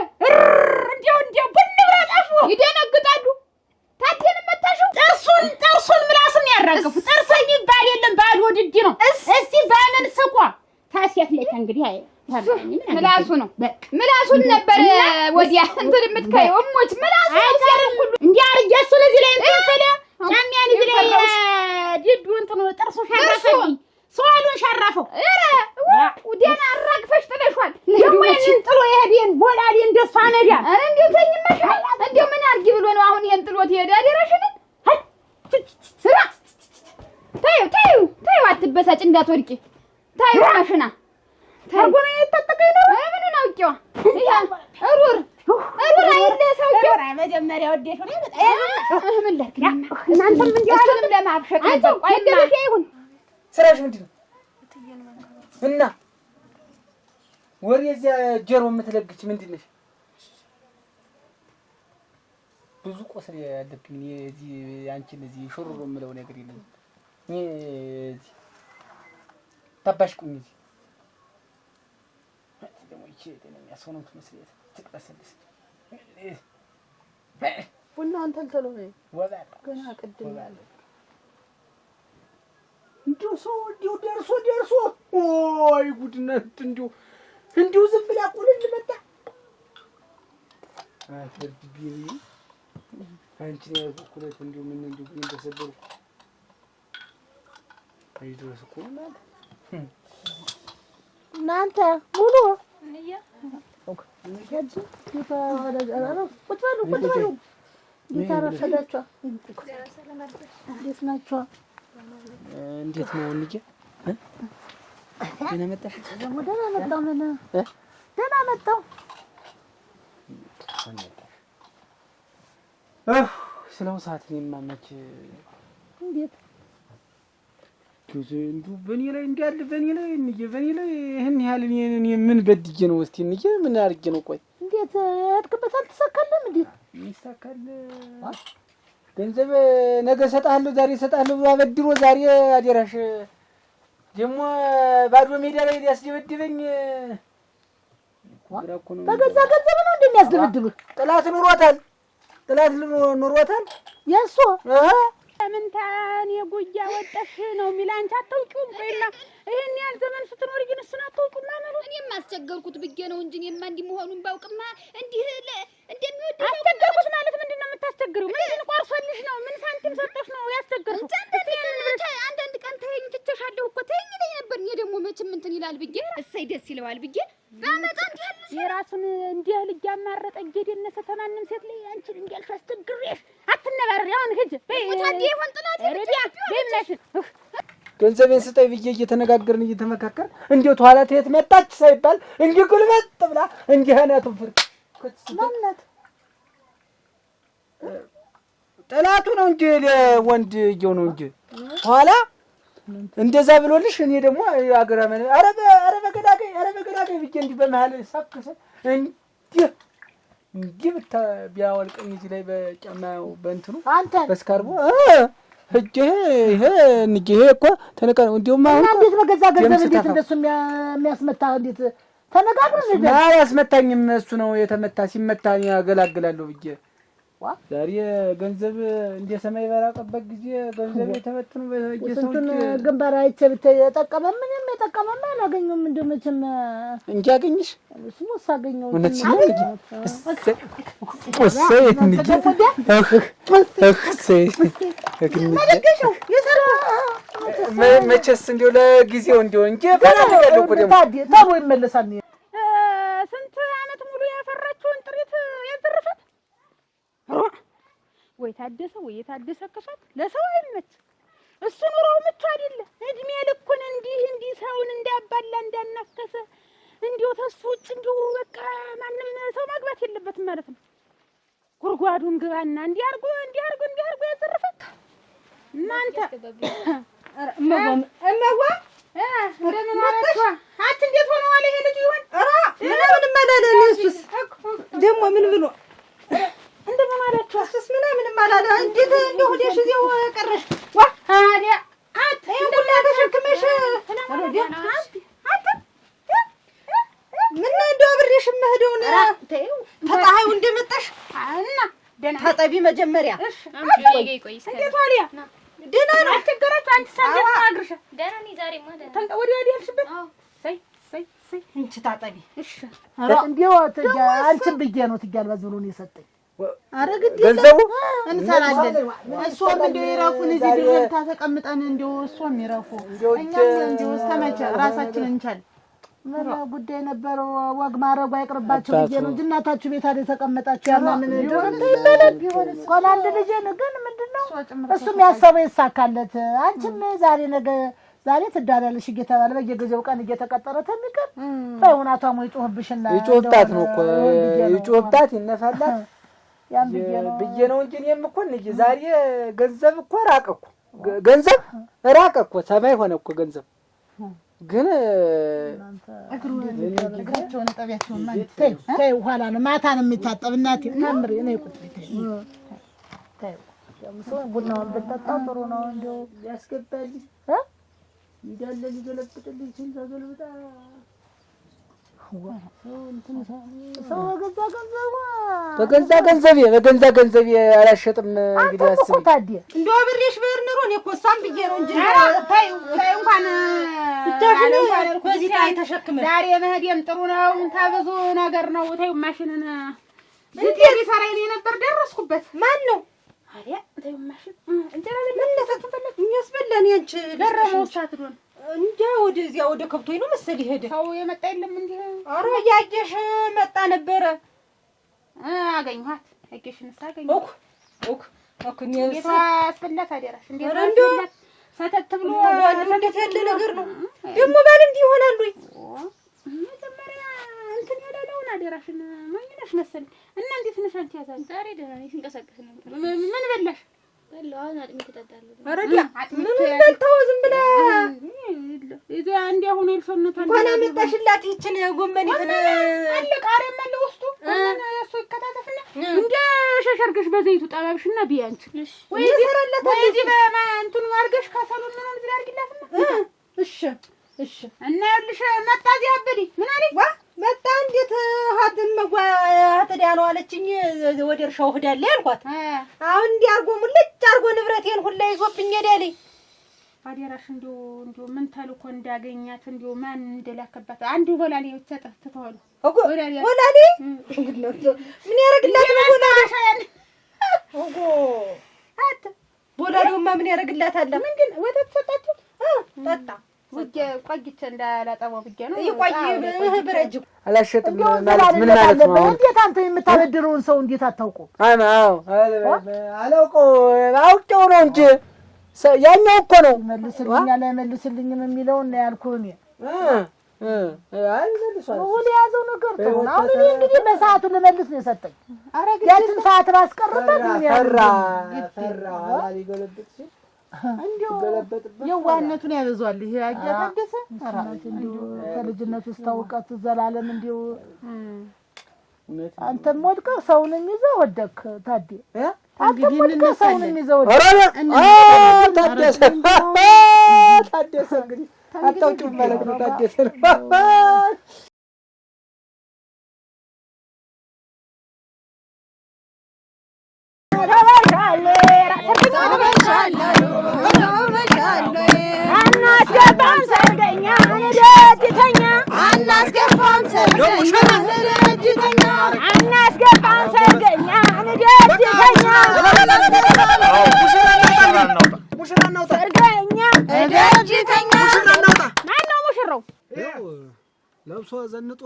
እንዲው ብንብራጣፉ ይደነግጣሉ። ታደንም መታሽው ጥርሱን ምላሱን ያራገፉ ጥርስ የሚባል የለም ባዶ ድድ ነው። እስቲ በምን ስቋ ታሲያት ላይ እንግዲህ ምላሱ ነው ምላሱን ነበር ወዲያ እንትን የምትከየው ሞች ምላሱ ነው እንዲህ አርጌ እሱ ለዚህ ላይ እንትን ሰለ ጫሚያን እዚህ ላይ ድዱ እንትን ጥርሱ ሸረፈኝ ሷሉን ሸረፈው ወዲያና አራግፈሽ ጥለሽዋል ደግሞ ይሄን ጥሎ ይሄድን ቦላሊ እንደሷ ነዳ አረ እንዴት ተኝመሻል እንዴ ምን አርጊ ብሎ ነው አሁን ይሄን ጥሎት ይሄዳ አደረሽን ስራ ታዩ አትበሳጭ እንዳትወድቂ ታዩ ማሽና ታርጎ ነው የተጠቀኝ ነው ምኑን አውቂዋ ይሄ እሩር አይለ ሰውዬው መጀመሪያ ወዴሽ ነው ምን ለክ እናንተም እንዲያለም ለማብሸቅ ነበር ቆይ ደረሽ ይሁን ስራሽ ምንድን ነው እና ወሬ እዚያ ጀሮ የምትለግች ምንድን ነሽ? ብዙ ቆስል ያለብኝ እዚህ አንቺን እዚህ ሹሩሩ የምለው ነገር የለም። እዚህ ታባሽቁኝ እዚህ ደግሞ ይቺ የሚያስሆነው ትመስለኝ ትቀሰልስ ቡና አንተልተሎ ነው ወባ ገና ቅድም እንዲሁ ሰው እንዲሁ ደርሶ ኦይ ጉድነት እንዲሁ ዝም ብላ ቁልል መጣ አፈርድቢ አንቺ ነው ኩለት እንዲሁ ምን እንደሰበሩ አይድረስ እኮ ማለት እናንተ ሙሉ እንያ እንጂ ቁጭ በሉ ጌታረፈዳችሁ እንዴት ናችሁ? እንዴት ነው እንጂ ደህና መጣሽ? ደግሞ ደህና መጣሁ። ምን ደህና መጣሁ። ስለው ሰዓት የማመች እንዴት እንዱ በኔ ላይ እንዲያል በኔ ላይ ይሄን ያህል እኔ ምን በድዬ ነው? እስቲ እንጂ ምን አድርጌ ነው? ቆይ እንዴት አትከበት አልተሳካለም? እንዴት ይሳካል? ገንዘብ ነገ እሰጥሃለሁ ዛሬ እሰጥሃለሁ ብሎ አበድሮ ዛሬ አደራሽ ደግሞ ባዶ ሜዳ ላይ ያስደበድበኝ በገዛ ገንዘብ ነው እንደሚያስደበድብህ። ጥላት ኑሮታል የእሱ ምንታን የጉያ ወጣሽ ነው የሚል አንቺ አታውቂውም። ቆይና ይሄን ያህል ዘመን ስትኖር ግን እሱን አታውቂውም ማለት ነው። እኔም አስቸገርኩት ብዬ ነው እንጂ እኔማ እንዲህ መሆኑን ባውቅማ እንዲህ እንደሚወድ አስቸገርኩት ማለት ምንድን ነው የምታስቸግሪው? ምን ቆርሶልሽ ነው? ምን ሳንቲም ሰጥቶሽ ነው ያስቸገርኩት? አንዳንድ ቀን ተይኝ ትቸሻለሁ እኮ ተይኝ ላይ ነበር። እኔ ደግሞ መቼም እንትን ይላል ብዬ እሰይ ደስ ይለዋል ብዬ ባመጣ እንዲህ ያለ የራሱን እንዲህ ልጅ አማረጠ እየደነሰ ተማንም ሴት ላይ አንቺን እንዲያልሽ አስቸግሬሽ አትነባሪ። አሁን ሂጅ ወጣዴ ይሆን ጥላት ረዲያ ደምነሽ ገንዘቤን ስጠይ ብዬ እየተነጋገርን እየተመካከርን እንዴው ኋላ ተየት መጣች ሳይባል እንዲህ ጉልበት ብላ እንዲህ አናቱን ፍር ማነት ጠላቱ ነው እንጂ ወንድ ይው ነው እንጂ ኋላ እንደዛ ብሎልሽ እኔ ደግሞ አገራመን አረ በገዳገኝ ብዬ እንዲህ በመሃል ሳክሰ እንዲህ ቢያወልቀኝ እዚህ ላይ በጫማው በእንትኑ አንተ በስካርቦ ይሄ እኮ ተነቀ እንደውም አሁን እንዴት በገዛ ገንዘብ እንዴት እንደሱ የሚያስመታ እንዴት ተነጋግረን እንዴ? አያስመታኝም። እሱ ነው የተመታ። ሲመታ እኔ አገላግላለሁ ብዬ ዛሬ ገንዘብ እንደ ሰማይ በራቀበት ጊዜ ገንዘብ የተበተኑ በየሰውት ግንባር አይቼ ብትጠቀመ ምንም የጠቀመማ አላገኘሁም። እንደው መቼም እንጂ አገኝሽ እሱስ አገኘሁ እውነት ነው እንጂ መቼስ እንደው ለጊዜው እንደው እንጂ ባላደረገው እኮ ደግሞ ታው ይመለሳል። ስንት ዓመት ሙሉ ያፈራችውን ጥሪት ያዘረፋት ወይ ታደሰ ወይ የታደሰ ከፋት ለሰው አይመች። እሱ ኑሮው ምቹ አይደለ። እድሜ ልኩን እንዲህ ሰውን እንዳባላ እንዳናከሰ እንዲው ተሱ ውጭ እንዲው በቃ ማንም ሰው ማግባት የለበትም ማለት ነው። ጉርጓዱን ግባና እንዲያርጉ ያዘረፋት እናንተ እመዋ እንደምን አላችሁ? አት እንዴት ሆነ ዋለ ይሄ ልጅ ይሆን? ምንም አላለ። እሱስ ደግሞ ምን ብሎ እንደምን አላችሁ? እሱስ ምንም አላለ። እንዴት እንደው ሆደሽ እዚያው ቀረሽ? ዋ ታዲያ አት ሁላ ተሸክመሽ ምን እንደው አብሬሽ የምሄደውን ተጣሃዩ እንደመጣሽ እና ደህና ታጠቢ መጀመሪያ። እሺ ቆይ እንዴት ዋልያ? ደህና ነው። አትገራችሁ አንቺ ሳንደስ አግርሻ ደህና ነኝ። ዛሬ ማለት ወዲያ ያልሽበት እንቺ ታጠቢ እሺ እንዴው አንቺን ብዬ ነው ትያል በዝብሎ ነው የሰጠኝ ኧረ ግድ ገንዘቡ እንሰራለን እሷም እንደው ይረፉን እዚህ ድረታ ተቀምጠን እንደው እሷም ይረፉ እኛም እንደው እስከመቼ ራሳችንን እንቻል ምን ጉዳይ ነበረው ወግ ማረጉ አይቅርባችሁ ብዬ ነው እንጂ እናታችሁ ቤት አይደል ተቀመጣችሁ ያማምን ጆንተ ይበላል ቆላል ልጅ ነው ግን ምንድነው እሱም ያሰበው ይሳካለት አንቺም ዛሬ ነገ ዛሬ ትዳራለሽ እየተባለ በየጊዜው ቀን እየተቀጠረ ተሚቀር በእውነቷ ሞ ይጮህብሽና ይጮህታት ነው እኮ ይጮህታት ይነፋላት ያን ብዬ ነው እንጂ እኔም እኮ እንጂ ዛሬ ገንዘብ እኮ ራቀ እኮ ገንዘብ ራቀ እኮ ሰማይ ሆነ እኮ ገንዘብ ግን እግራቸውን ጠቢያቸውን ማለት ተይ ኋላ ነው ማታ ነው የሚታጠብ እናቴ ታምሪ እኔ ቁጥሪ ተይ ሰው ቡናውን በጠጣ ጥሩ ነው እንደው ያስገባል ይዳለ ሊገለብጥልኝ ሲንዘገልብጣ ሰው በገዛ ገንዘብ አላሸጥም እንግዲህ አስቢ እንደው ብሬሽ ብር ኑሮ እኔ እኮ እሷም ብዬ ነው እንጂ ታይ እንኳን በዚህ ታይ ተሸክመ ዛሬ መሄድም ጥሩ ነው ታበዙ ነገር ነው ታዩ ማሽንን ዝት ሊሰራይ ነው ነበር ደረስኩበት ማን ነው አሪያ ታዩ ማሽን እንጀራ ለተፈለክ የሚያስበላን ያንቺ ደረመው ሳትዶን እንጃ ወደዚያ ወደ ከብቶይ ነው መሰል ይሄደ ሰው የመጣ የለም እንዴ አረ ያየሽ መጣ ነበረ አገኘኋት አገሽን ሳገኘሁ ኦክ ነው ያስፈላት አደራሽ እንዴ ሰተት ብሎ እንዴት ያለ ነገር ነው ደሞ ባል እንዲህ ይሆናሉ መጀመሪያ እንትን ያላለውን አደራሽን ማንነሽ መሰል እና እንዴት ነሽ አንቺ ያዛል ዛሬ ደህና ነኝ ሲንቀሳቀስ ነው ምን በላሽ በላው አጥሚት ተጣጣለ አረጋ ምን በልተው ዝም ብላ እዛ አንዴ አሁን ይልፈነታል እንኳን አመጣሽላት ይችን ጎመን ይተነ አለ ቃሪያም አለ ውስጡ እሱ ይከታተፍና እንደ ሸሸርገሽ በዘይቱ ጠባብሽና ቢያንቺ ወይ ይሰራላት ወይ ዲ በእንትኑ አርገሽ ካሳሉን ምን ነው ዝራርግላትና እሺ እና ይልሽ መጣ እዚህ አበዲ ምን አለኝ መጣ እንዴት ሀድም ተዲያ ነው አለችኝ ወደ እርሻው ሄዳለ ያልኳት አሁን እንዲህ አርጎ ሙልጭ አርጎ ንብረቴን ሁላ ይዞብኝ ሄዳለኝ አዲራሽ እንዲው ምን ተልኮ እንዳገኛት እንዲው ማን እንደላከባት አንዱ ወላሊ ብቻ ተተዋሉ ወላሊ ምን ያረግላት ወላሊ ኦጎ አት ወላሊውማ ምን ያረግላታል ምን ግን ወተት ሰጣችሁ ጠጣ ቆይቼ እንዳላጠባው ብዬ ነው ይቆይ ብረጅ አላሸጥም ማለት ምን ማለት ነው እንዴት አንተ የምታበድረውን ሰው እንዴት አታውቀው አዎ አላውቀው አውቄው ነው እንጂ ያኛው እኮ ነው መልስልኝም የሚለው እና ያልኩህ እኔ አይ መልሷል ወለ ያዘው ነገር ተሆነ አሁን እኔ እንግዲህ በሰዓቱ ለመልስ ነው የሰጠኝ ያችን ሰዓት ባስቀርበት ምን ፈራ ሊገለብጥ ሲል እንዴው የዋህነቱን ያበዛል ይሄ አያደሰ እንዴው ከልጅነቱ እስታውቀት ዘላለም እንዴው አንተም ወድቀህ ሰውንም ይዘህ ወደክ ታዲ እንግዲህ እነሱ ሰውንም ይዘህ ወደክ ታደሰ እንግዲህ አጣውጭው ማለት ነው ታደሰ አናስገባም ሰርገኛ ደጅተኛ አናስገባም ሰርገኛ ደጅተኛ አናስገባም ሰርገኛ ደጅተኛ ሙሽራ ነው ሰርገኛ ደጅተኛ ማን ነው ሙሽራው ለብሶ ዘንጦ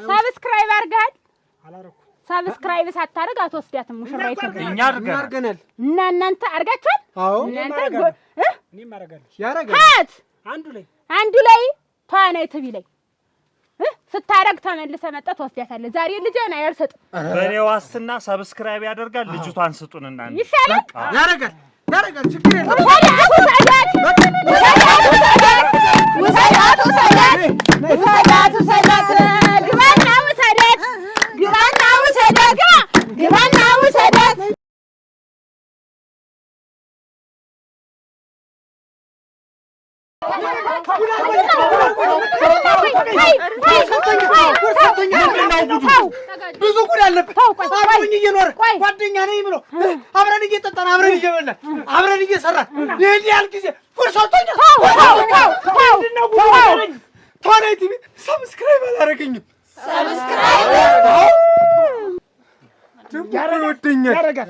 ሰብስክራይብ አድርገሃል አላረኩ ሰብስክራይብ ሳታደርግ አትወስዳትም ሙሽራይቱ እኛ አድርገናል እና እናንተ አድርጋችኋል አዎ እኔም አደርጋለሁ ያረጋል አንዱ ላይ ተዋናይት ቢለኝ ስታረግ ተመልሰ መጣ ትወስዳታለህ ዛሬ ልጅህን አይርሰጥም በኔ ዋስትና ሰብስክራይብ ያደርጋል ልጅቷን ስጡንና ይሻላል ያረጋል ችግር የለም ግባና ውሰዳት ብዙ ጉድ አለበት አብረን እየኖረ ጓደኛ ነኝ ብሎ አብረን እየጠጣን አብረን እየበላን አብረን እየሰራን ይሄን ያህል ጊዜ ጉድ ሰጥቶኛል ተዋናይ ቲቪ ሰብስክራይብ አላረገኝም። ሰብስክራይብ ያረጋል